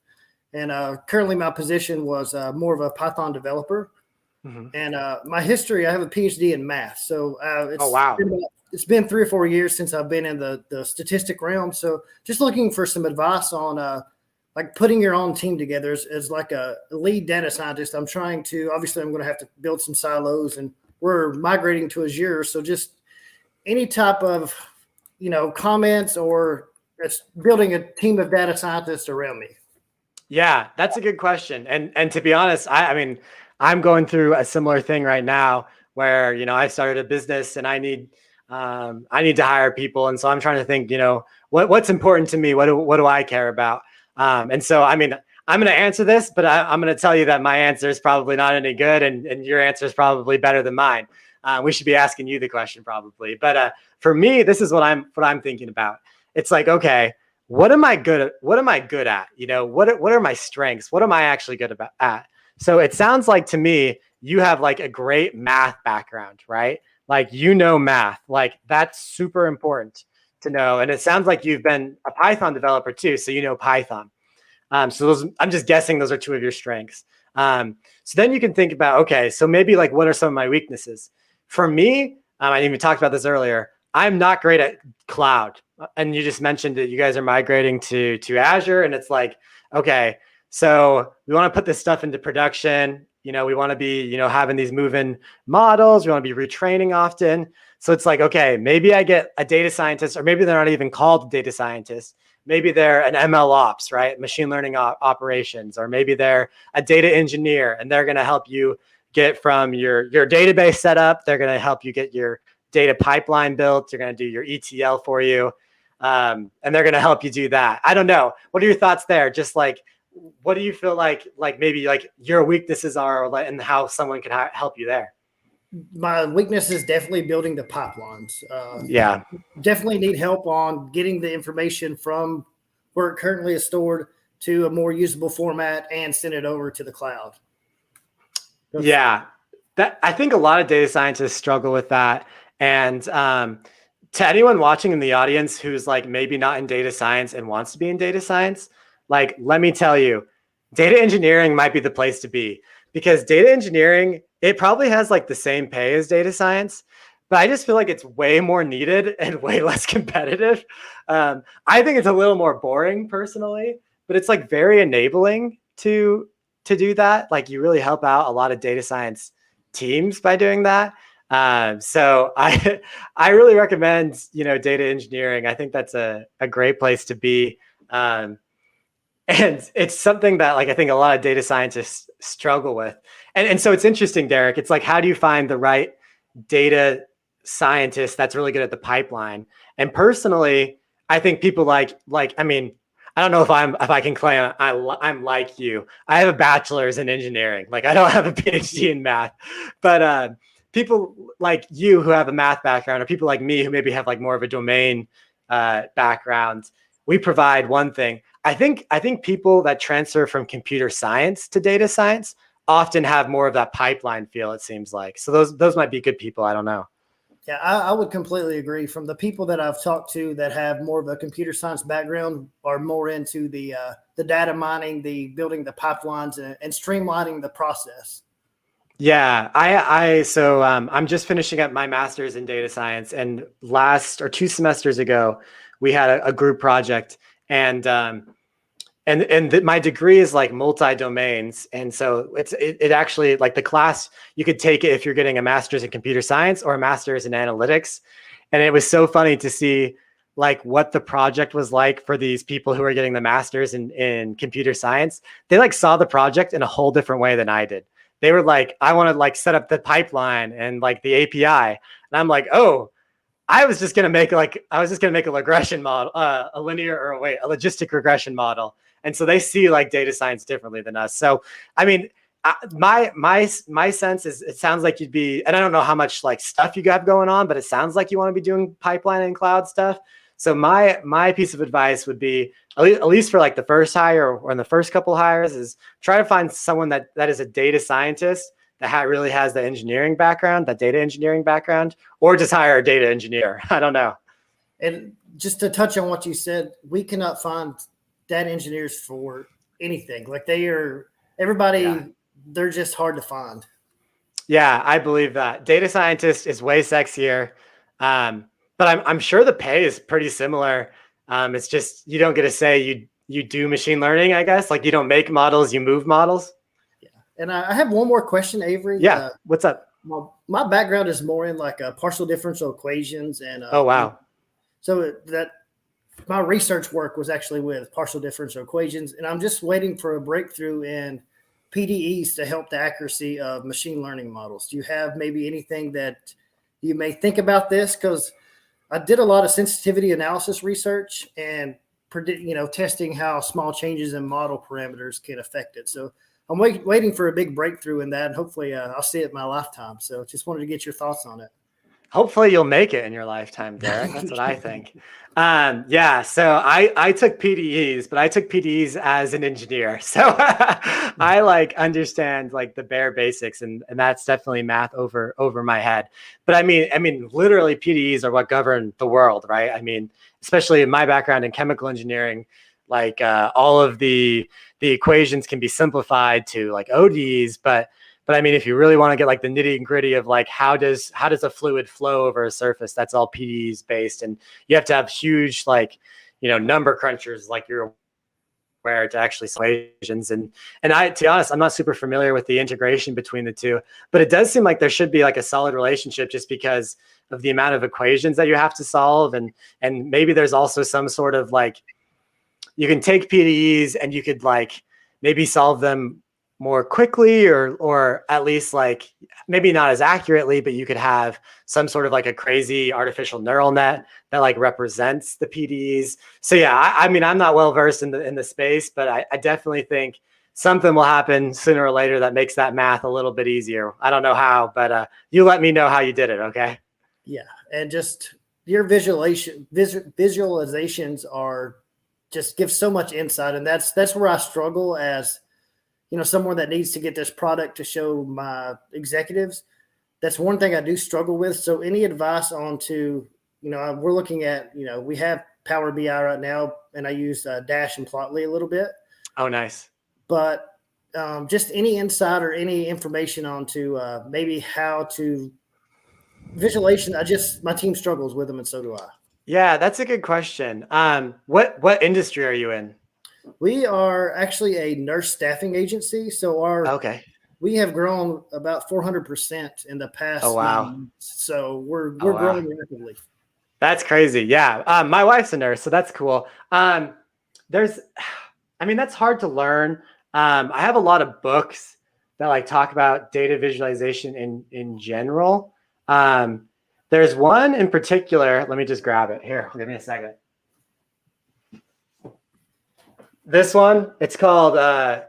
And currently, my position was more of a Python developer. Mm-hmm. And my history, I have a PhD in math. So it's been 3 or 4 years since I've been in the statistic realm. So just looking for some advice on like putting your own team together as like a lead data scientist. I'm trying to, obviously I'm going to have to build some silos and we're migrating to Azure. So just any type of, comments or building a team of data scientists around me. Yeah, that's a good question. And to be honest, I mean, I'm going through a similar thing right now where, I started a business and I need to hire people. And so I'm trying to think, what's important to me? What do I care about? And so, I mean, I'm going to answer this, but I'm going to tell you that my answer is probably not any good. And your answer is probably better than mine. We should be asking you the question probably. But for me, this is what I'm thinking about. It's like, okay, what am I good at? What am I good at? What are my strengths? What am I actually good at? So it sounds like to me, you have like a great math background, right? Like, math, like that's super important to know. And it sounds like you've been a Python developer too. So Python. So I'm just guessing those are 2 of your strengths. So then you can think about, okay, so maybe like, what are some of my weaknesses? For me, I even talked about this earlier. I'm not great at cloud. And you just mentioned that you guys are migrating to Azure. And it's like, okay, so we want to put this stuff into production. We want to be, having these moving models. We want to be retraining often. So it's like, okay, maybe I get a data scientist, or maybe they're not even called data scientists. Maybe they're an ML ops, right? Machine learning operations, or maybe they're a data engineer and they're going to help you get from your database set up. They're going to help you get your data pipeline built. They're going to do your ETL for you. And they're going to help you do that. I don't know. What are your thoughts there? Just like, what do you feel like maybe like your weaknesses are and how someone can help you there? My weakness is definitely building the pipelines. Yeah. Definitely need help on getting the information from where it currently is stored to a more usable format and send it over to the cloud. Yeah. I think a lot of data scientists struggle with that. And to anyone watching in the audience who's like maybe not in data science and wants to be in data science, like, let me tell you, data engineering might be the place to be, because data engineering, it probably has like the same pay as data science, but I just feel like it's way more needed and way less competitive. I think it's a little more boring personally, but it's like very enabling to do that. Like, you really help out a lot of data science teams by doing that. So I really recommend, data engineering. I think that's a great place to be. And it's something that like I think a lot of data scientists struggle with. And so it's interesting, Derek. It's like, how do you find the right data scientist that's really good at the pipeline? And personally, I think people like I mean, I don't know if I can claim I'm like you. I have a bachelor's in engineering. Like, I don't have a PhD in math, but people like you who have a math background, or people like me who maybe have like more of a domain background, we provide one thing. I think people that transfer from computer science to data science often have more of that pipeline feel, it seems like. So those might be good people. I don't know. Yeah, I would completely agree. From the people that I've talked to that have more of a computer science background are more into the data mining, the building the pipelines and streamlining the process. Yeah, I'm just finishing up my master's in data science, and last or 2 semesters ago, we had a group project, and my degree is like multi-domains, and so it actually, like, the class, you could take it if you're getting a master's in computer science or a master's in analytics. And it was so funny to see like what the project was like for these people who are getting the masters in computer science. They like saw the project in a whole different way than I did. They were like, I want to like set up the pipeline and like the API. And I'm like, oh, I was just gonna make a regression model, a linear or wait, a logistic regression model. And so they see like data science differently than us. So I mean, my sense is it sounds like you'd be, and I don't know how much like stuff you got going on, but it sounds like you want to be doing pipeline and cloud stuff. So my piece of advice would be, at least for like the first hire or in the first couple hires, is try to find someone that is a data scientist that really has the engineering background, that data engineering background, or just hire a data engineer. I don't know. And just to touch on what you said, we cannot find data engineers for anything. Like everybody, Yeah. They're just hard to find. Yeah, I believe that. Data scientist is way sexier. But I'm sure the pay is pretty similar. It's just, you don't get to say you do machine learning, I guess. Like, you don't make models, you move models. Yeah. And I have one more question, Avery. Yeah. What's up? My background is more in like partial differential equations. And oh, wow. So that my research work was actually with partial differential equations. And I'm just waiting for a breakthrough in PDEs to help the accuracy of machine learning models. Do you have maybe anything that you may think about this? Because I did a lot of sensitivity analysis research and testing how small changes in model parameters can affect it. So I'm waiting for a big breakthrough in that, and hopefully I'll see it in my lifetime. So just wanted to get your thoughts on it. Hopefully you'll make it in your lifetime, Derek. That's what I think. Yeah, so I took PDEs, but I took PDEs as an engineer. So I like understand like the bare basics, and that's definitely math over my head. But I mean, literally PDEs are what govern the world, right? I mean, especially in my background in chemical engineering, like all of the equations can be simplified to like ODEs, but I mean, if you really want to get like the nitty and gritty of like how does a fluid flow over a surface, that's all PDEs based, and you have to have huge like number crunchers like you're aware to actually equations. And to be honest, I'm not super familiar with the integration between the two, but it does seem like there should be like a solid relationship just because of the amount of equations that you have to solve, and maybe there's also some sort of like you can take PDEs and you could like maybe solve them more quickly, or at least like maybe not as accurately, but you could have some sort of like a crazy artificial neural net that like represents the PDEs. So yeah, I mean, I'm not well versed in the space, but I definitely think something will happen sooner or later that makes that math a little bit easier. I don't know how, but you let me know how you did it, okay? Yeah, and just your visualizations are just give so much insight, and that's where I struggle as someone that needs to get this product to show my executives. That's one thing I do struggle with. So any advice on we're looking at, we have Power BI right now, and I use Dash and Plotly a little bit. Oh, nice. But just any insight or any information onto maybe how to visualization. My team struggles with them, and so do I. Yeah, that's a good question. What industry are you in? We are actually a nurse staffing agency. So we have grown about 400% in the past. Oh, wow. So we're growing rapidly. That's crazy. Yeah. My wife's a nurse, so that's cool. That's hard to learn. I have a lot of books that like talk about data visualization in general. There's one in particular. Let me just grab it here. Give me a second. This one, it's called Bad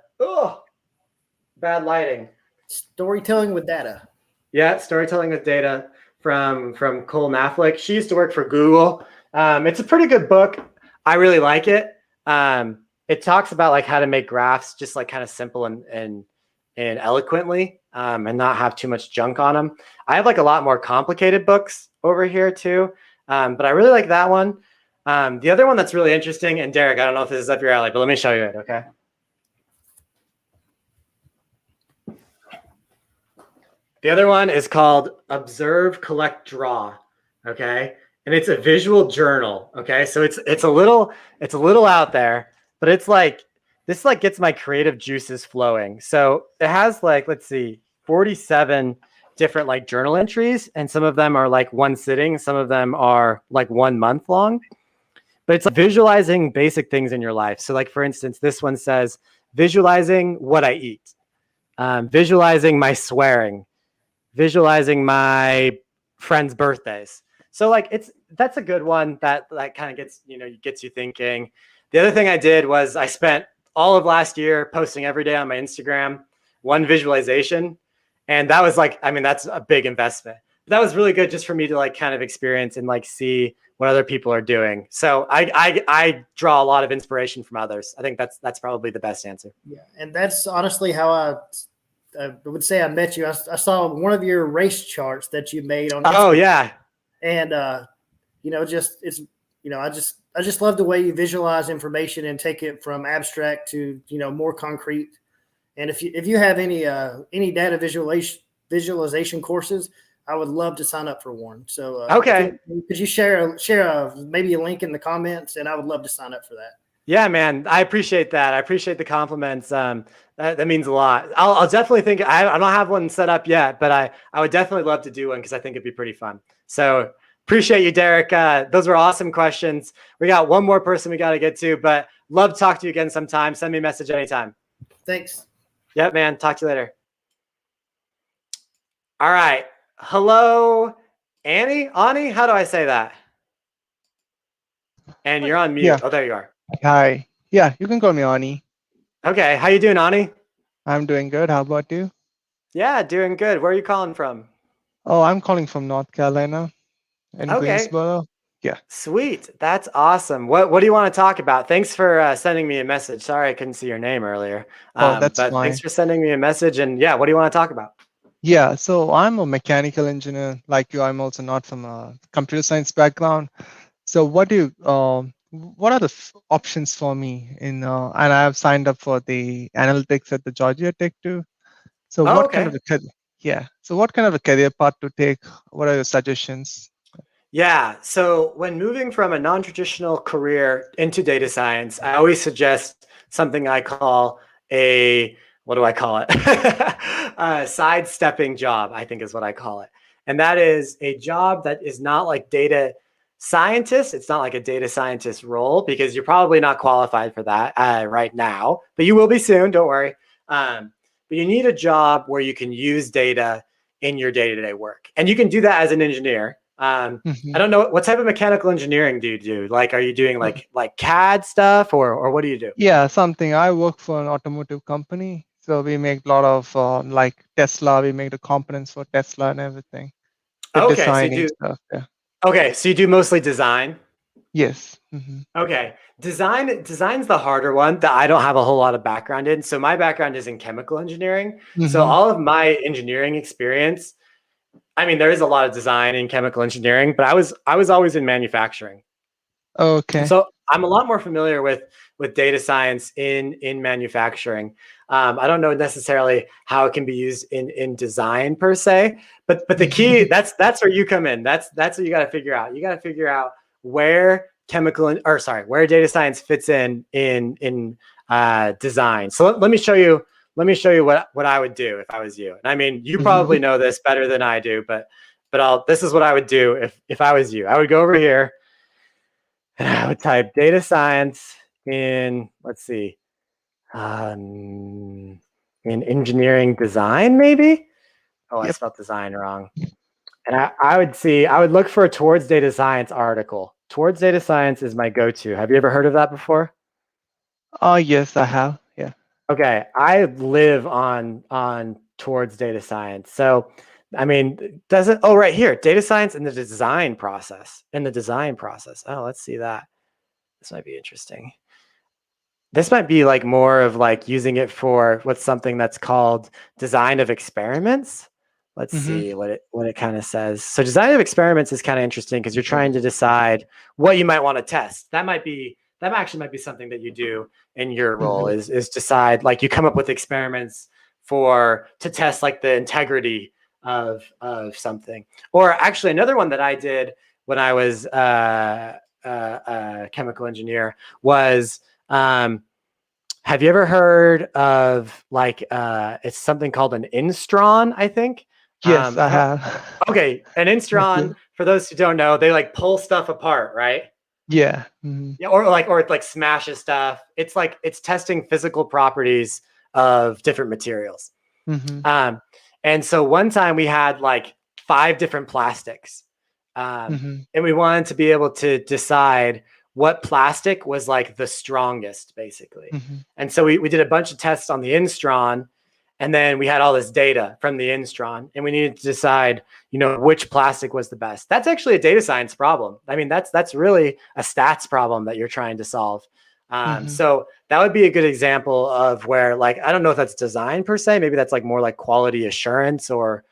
Lighting. Storytelling with Data. Yeah, Storytelling with Data from Cole Knaflick. She used to work for Google. It's a pretty good book. I really like it. It talks about like how to make graphs just like kind of simple and eloquently, and not have too much junk on them. I have like a lot more complicated books over here too, but I really like that one. The other one that's really interesting, and Derek, I don't know if this is up your alley, but let me show you it, okay? The other one is called Observe, Collect, Draw. Okay. And it's a visual journal. Okay. So it's a little out there, but it's like this like gets my creative juices flowing. So it has like, let's see, 47 different like journal entries, and some of them are like one sitting, some of them are like 1 month long. But it's like visualizing basic things in your life. So like for instance, this one says visualizing what I eat, visualizing my swearing, visualizing my friends' birthdays. So like that's a good one that kind of gets you thinking. The other thing I did was I spent all of last year posting every day on my Instagram one visualization, and that was like, I mean, that's a big investment. But that was really good just for me to like kind of experience and like see what other people are doing. So I draw a lot of inspiration from others. I think that's probably the best answer. Yeah, and that's honestly how I would say I met you. I saw one of your race charts that you made on. Oh Instagram, yeah, and just it's I just love the way you visualize information and take it from abstract to more concrete. And if you have any data visualization courses, I would love to sign up for one. So okay. Could you share maybe a link in the comments, and I would love to sign up for that. Yeah, man, I appreciate that. I appreciate the compliments. That means a lot. I'll definitely think. I don't have one set up yet, but I would definitely love to do one because I think it'd be pretty fun. So appreciate you, Derek. Those were awesome questions. We got one more person we got to get to, but love to talk to you again sometime. Send me a message anytime. Thanks. Yep, man. Talk to you later. All right. Hello, Annie? Ani? How do I say that? And you're on mute. Yeah. Oh, there you are. Hi. Yeah, you can call me Ani. Okay. How you doing, Ani? I'm doing good. How about you? Yeah, doing good. Where are you calling from? Oh, I'm calling from North Carolina in Okay. Greensboro. Yeah. Sweet. That's awesome. What do you want to talk about? Thanks for sending me a message. Sorry, I couldn't see your name earlier. That's but fine. thanks for sending me a message. And yeah, what do you want to talk about? Yeah, so I'm a mechanical engineer like you. I'm also not from a computer science background. So what are the options for me and I have signed up for the analytics at the Georgia Tech too. So Oh, what kind okay. of what kind of a career path to take? What are your suggestions? Yeah. So when moving from a non-traditional career into data science, I always suggest something I call what do I call it? A sidestepping job, I think is what I call it. And that is a job that is not like data scientist. It's not like a data scientist role because you're probably not qualified for that right now, but you will be soon. Don't worry. But you need a job where you can use data in your day-to-day work. And you can do that as an engineer. I don't know what type of mechanical engineering do you do? Like, are you doing like CAD stuff or what do you do? Yeah, something. I work for an automotive company. So we make a lot of like Tesla, we make the components for Tesla and everything. The Okay, designing stuff. Yeah. Okay, so you do mostly design? Yes. Okay. Design's the harder one that I don't have a whole lot of background in. So my background is in chemical engineering. So all of my engineering experience, I mean, there is a lot of design in chemical engineering, but I was always in manufacturing. Okay. So I'm a lot more familiar with data science in manufacturing. I don't know necessarily how it can be used in design per se, but the key that's where you come in. That's what you got to figure out. You got to figure out where where data science fits in design. So let me show you. Let me show you what I would do if I was you. And I mean, you probably know this better than I do, but this is what I would do if I was you. I would go over here. And I would type data science in, let's see, in engineering design, maybe? Oh, I spelled design wrong. And I would look for a Towards Data Science article. Towards Data Science is my go-to. Have you ever heard of that before? Oh, yes, I have. Yeah. Okay. I live on Towards Data Science. So, I mean, right here, data science in the design process. Oh, let's see that. This might be interesting. This might be like more of like using it for what's something that's called design of experiments. Let's see what it kind of says. So design of experiments is kind of interesting because you're trying to decide what you might want to test. That actually might be something that you do in your role is decide, like, you come up with experiments to test like the integrity of something. Or actually, another one that I did when I was a chemical engineer was, have you ever heard of like it's something called an instron, I think? Yes, I I don't, have. okay, an Okay. instron, for those who don't know, they like pull stuff apart, right? Yeah. Mhm. Yeah, or it like smashes stuff. It's like it's testing physical properties of different materials. Mhm. Um, and so one time we had like 5 different plastics, Mhm. and we wanted to be able to decide what plastic was like the strongest, basically. Mhm. And so we did a bunch of tests on the Instron, and then we had all this data from the Instron, and we needed to decide, which plastic was the best. That's actually a data science problem. I mean, that's really a stats problem that you're trying to solve. Mhm. So that would be a good example of where, like, I don't know if that's design per se. Maybe that's like more like quality assurance or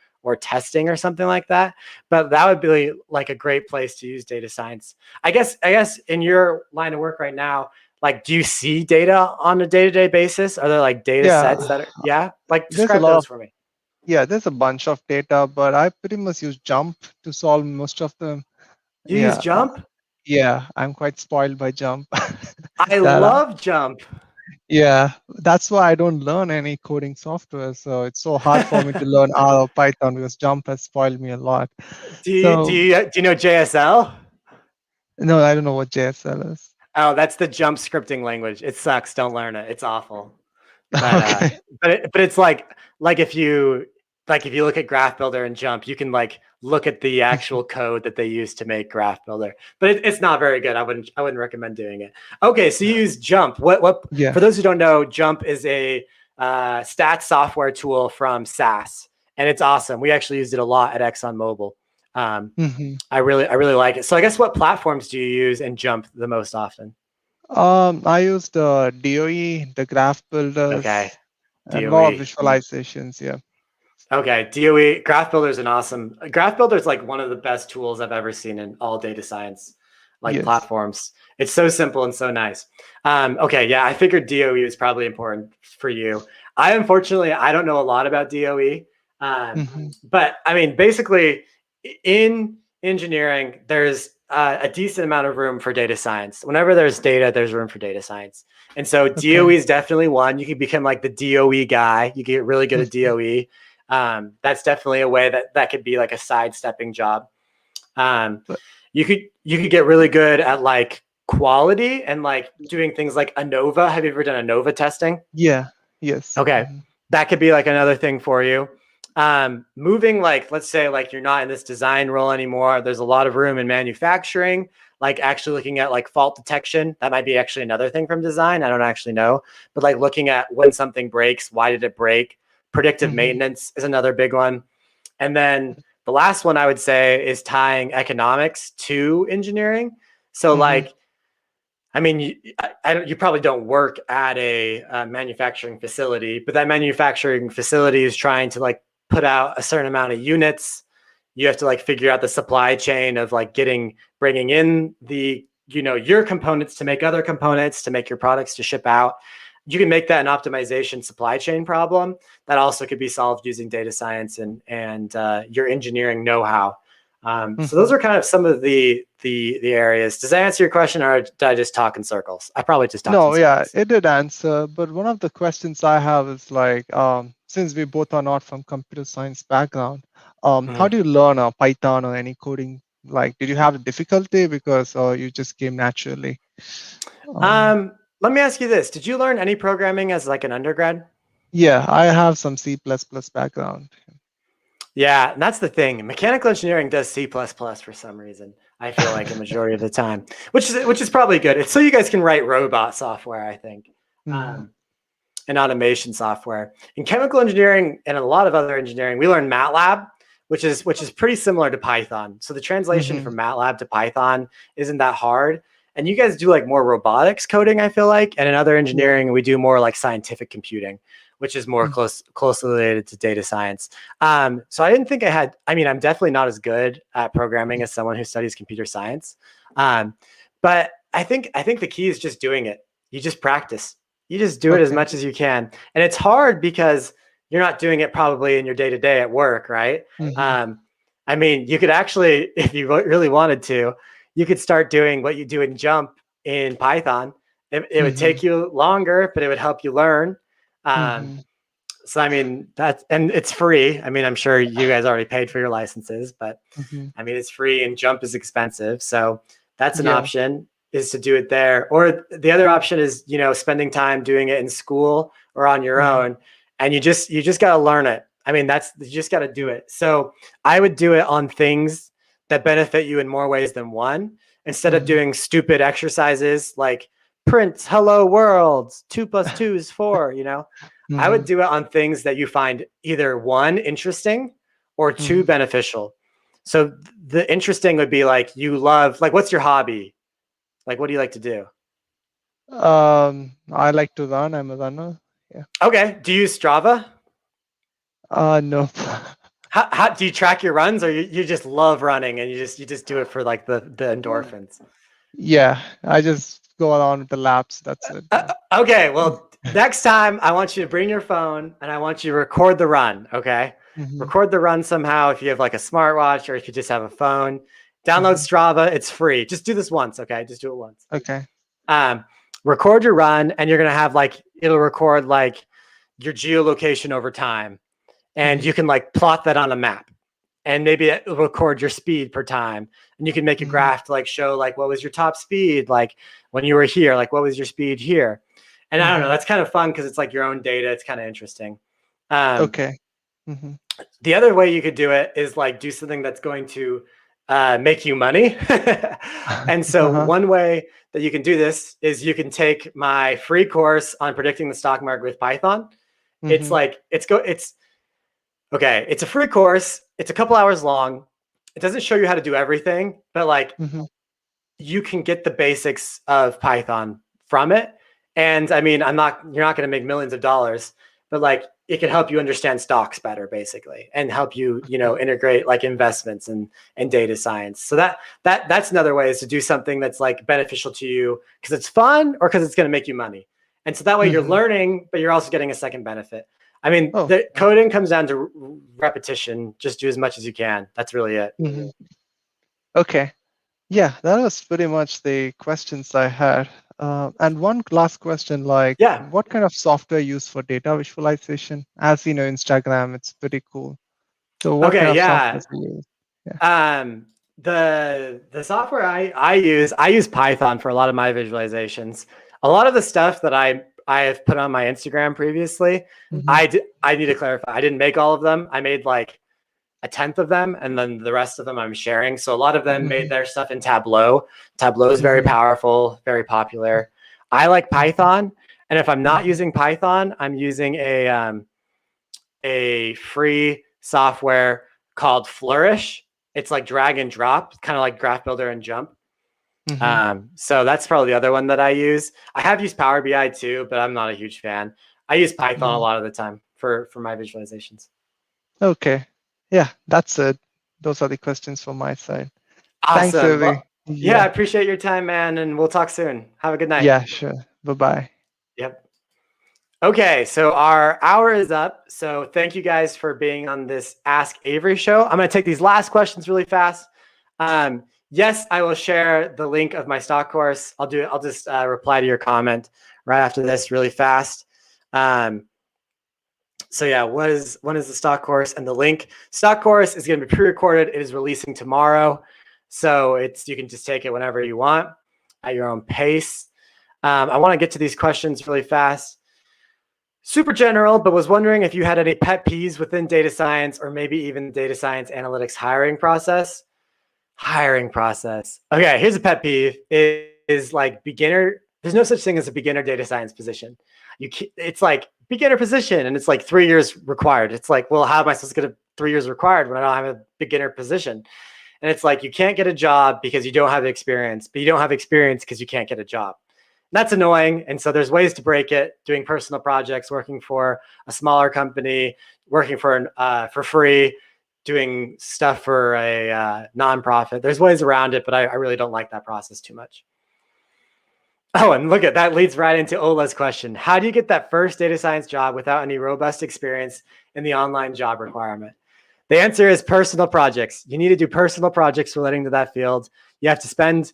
testing or something like that. But that would be like a great place to use data science. I guess in your line of work right now, like, do you see data on a day-to-day basis? Are there like data sets Yeah. that are, yeah? Like, There's a describe lot those of for me. Yeah, there's a bunch of data, but I pretty much use Jump to solve most of them. You use Yeah. Jump? Yeah, I'm quite spoiled by Jump. I That love Jump. Yeah, that's why I don't learn any coding software. So it's so hard for me to learn R or Python because Jump has spoiled me a lot. So Do you know JSL? no, I don't know what JSL is. Oh, that's the Jump scripting language. It sucks. Don't learn it. It's awful. But Okay. but it's like if you look at Graph Builder and Jump, you can like look at the actual code that they use to make Graph Builder. But it's not very good. I wouldn't recommend doing it. Okay, so you use Jump. What Yeah. for those who don't know, Jump is a stats software tool from SAS, and it's awesome. We actually used it a lot at ExxonMobil. hmm I really like it. So I guess, what platforms do you use in Jump the most often? I used DOE, the graph Okay, builders, and a lot of DOE. visualizations. Yeah. Okay, DOE Graph Builder is an awesome Graph Builder is like one of the best tools I've ever seen in all data science, like Yes. platforms. It's so simple and so nice. Okay, yeah, I figured DOE was probably important for you. Unfortunately, I don't know a lot about DOE, hmm but I mean, basically, in engineering, there's a decent amount of room for data science. Whenever there's data, there's room for data science. And so DOE Okay. is definitely one. You can become like the DOE guy. You get really good at Mhm. DOE. That's definitely a way that could be like a sidestepping job. Um, But you could get really good at like quality and like doing things like ANOVA. Have you ever done ANOVA testing? yeah. Yes. Okay, that could be like another thing for you. Moving, like, let's say like you're not in this design role anymore. There's a lot of room in manufacturing, like actually looking at like fault detection. That might be actually another thing from design. I don't actually know, but like looking at when something breaks, why did it break? Predictive hmm maintenance is another big one. And then the last one I would say is tying economics to engineering. So hmm like, I mean, you probably don't work at a manufacturing facility, but that manufacturing facility is trying to like put out a certain amount of units. You have to like figure out the supply chain of like bringing in your components to make other components to make your products to ship out. You can make that an optimization supply chain problem that also could be solved using data science and your engineering know-how. So those hmm are kind of some of the areas. Does that answer your question, or did I just talk in circles? I probably just talked in No, yeah, circles. it did answer. But one of the questions I have is like, since we both are not from computer science background, how Mhm. do you learn Python or any coding? Like, did you have a difficulty because you just came naturally? Um, Let me ask you this: did you learn any programming as like an undergrad? yeah, I have some C++ background. Yeah, and that's the thing. Mechanical engineering does C++ for some reason. I feel like a majority of the time, which is probably good. It's so you guys can write robot software, I think, Mhm, um, and automation software. In chemical engineering and a lot of other engineering, we learn MATLAB, which is pretty similar to Python. So the translation mhm, from MATLAB to Python isn't that hard. And you guys do like more robotics coding, I feel like, and in other yeah. engineering, we do more like scientific computing, which is more mm, closely related to data science. So I didn't think I had. I mean, I'm definitely not as good at programming as someone who studies computer science, um, but I think the key is just doing it. You just practice. You just do it as Okay. much as you can, and it's hard because you're not doing it probably in your day to day at work, right? I mean, you could actually, if you really wanted to, you could start doing what you do in Jump in Python. It would take you longer, but it would help you learn. So, I mean, and it's free. I mean, I'm sure you guys already paid for your licenses, but I mean, it's free and Jump is expensive. So that's an option, is to do it there. Or the other option is, you know, spending time doing it in school or on your own. And you just got to learn it. I mean, you just got to do it. So I would do it on things that benefit you in more ways than one, instead of doing stupid exercises like print hello world, 2 + 2 is 4, you know. I would do it on things that you find either one, interesting, or two, beneficial. So the interesting would be like, you love, like, what's your hobby? Like, what do you like to do? I like to run. I'm a runner. Yeah. Okay. Do you use Strava? No. How do you track your runs, or you just love running and you just do it for like the endorphins? Yeah, I just go around with the laps. That's it. Okay. Well, next time I want you to bring your phone and I want you to record the run. Okay. Record the run somehow. If you have like a smartwatch or if you just have a phone, download Strava. It's free. Just do this once. Okay. Just do it once. Okay. Record your run, and you're going to have like, it'll record like your geolocation over time. And you can like plot that on a map, and maybe it'll record your speed per time. And you can make a graph to like show like, what was your top speed? Like when you were here, like what was your speed here? And I don't know, that's kind of fun because it's like your own data. It's kind of interesting. Okay. The other way you could do it is like do something that's going to make you money. And so one way that you can do this is you can take my free course on predicting the stock market with Python. It's like, okay, it's a free course. It's a couple hours long. It doesn't show you how to do everything, but like you can get the basics of Python from it. And I mean, you're not going to make millions of dollars, but like it can help you understand stocks better, basically, and help you, you know, integrate like investments and data science. So that's another way, is to do something that's like beneficial to you because it's fun or because it's going to make you money. And so that way you're learning, but you're also getting a second benefit. I mean, the coding comes down to repetition. Just do as much as you can. That's really it. Okay. Yeah, that was pretty much the questions I had. And one last question, like, what kind of software used for data visualization? As you know, Instagram, it's pretty cool. So what kind of software do you use? The software I use Python for a lot of my visualizations. A lot of the stuff that I have put on my Instagram previously, I need to clarify. I didn't make all of them. I made like a 10th of them, and then the rest of them I'm sharing. So a lot of them made their stuff in Tableau. Tableau is very powerful, very popular. I like Python, and if I'm not using Python, I'm using a free software called Flourish. It's like drag and drop, kind of like Graph Builder and Jump. So that's probably the other one that I use. I have used Power BI too, but I'm not a huge fan. I use Python a lot of the time for my visualizations. Okay. Yeah, that's it. Those are the questions from my side. Awesome. Thanks, Avery. Well, yeah, I appreciate your time, man. And we'll talk soon. Have a good night. Yeah, sure. Bye-bye. Yep. Okay, so our hour is up. So thank you guys for being on this Ask Avery show. I'm going to take these last questions really fast. Yes, I will share the link of my stock course. I'll just reply to your comment right after this really fast. So yeah, when is the stock course and the link? Stock course is going to be pre-recorded. It is releasing tomorrow. So you can just take it whenever you want at your own pace. I want to get to these questions really fast. Super general, but was wondering if you had any pet peeves within data science, or maybe even data science analytics hiring process. Okay, here's a pet peeve. It is like beginner. There's no such thing as a beginner data science position. It's like beginner position, and it's like 3 years required. It's like, well, how am I supposed to get 3 years required when I don't have a beginner position? And it's like, you can't get a job because you don't have experience, but you don't have experience because you can't get a job. That's annoying. And so there's ways to break it: doing personal projects, working for a smaller company, working for free, doing stuff for a nonprofit. There's ways around it, but I really don't like that process too much. Oh, and look at that leads right into Ola's question. How do you get that first data science job without any robust experience in the online job requirement? The answer is personal projects. You need to do personal projects relating to that field. You have to spend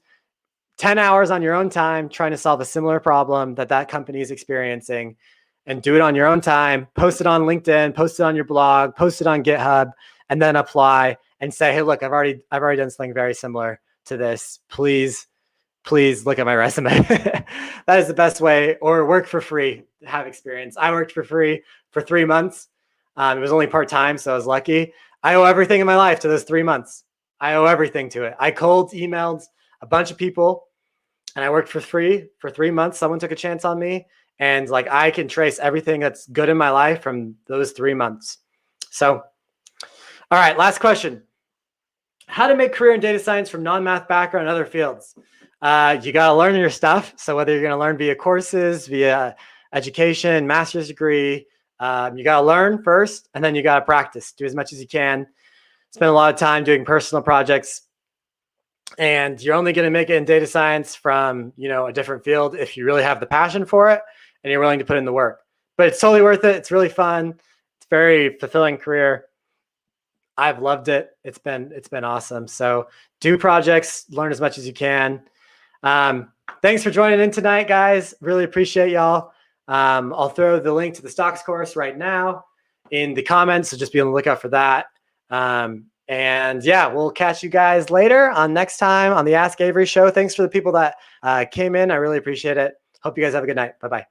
10 hours on your own time trying to solve a similar problem that company is experiencing, and do it on your own time. Post it on LinkedIn, post it on your blog, post it on GitHub, and then apply and say, hey, look, I've already done something very similar to this. Please look at my resume. That is the best way. Or work for free, have experience. I worked for free for 3 months. It was only part-time, so I was lucky. I owe everything in my life to those 3 months. I owe everything to it. I cold emailed a bunch of people, and I worked for free for 3 months. Someone took a chance on me, and like I can trace everything that's good in my life from those 3 months. So, all right, last question. How to make career in data science from non-math background and other fields? You got to learn your stuff. So whether you're going to learn via courses, via education, master's degree, you got to learn first, and then you got to practice. Do as much as you can. Spend a lot of time doing personal projects. And you're only going to make it in data science from, a different field if you really have the passion for it and you're willing to put in the work. But it's totally worth it. It's really fun. It's a very fulfilling career. I've loved it. It's been awesome. So do projects, learn as much as you can. Thanks for joining in tonight, guys. Really appreciate y'all. I'll throw the link to the stocks course right now in the comments, so just be on the lookout for that. And yeah, we'll catch you guys later on next time on the Ask Avery show. Thanks for the people that came in. I really appreciate it. Hope you guys have a good night. Bye-bye.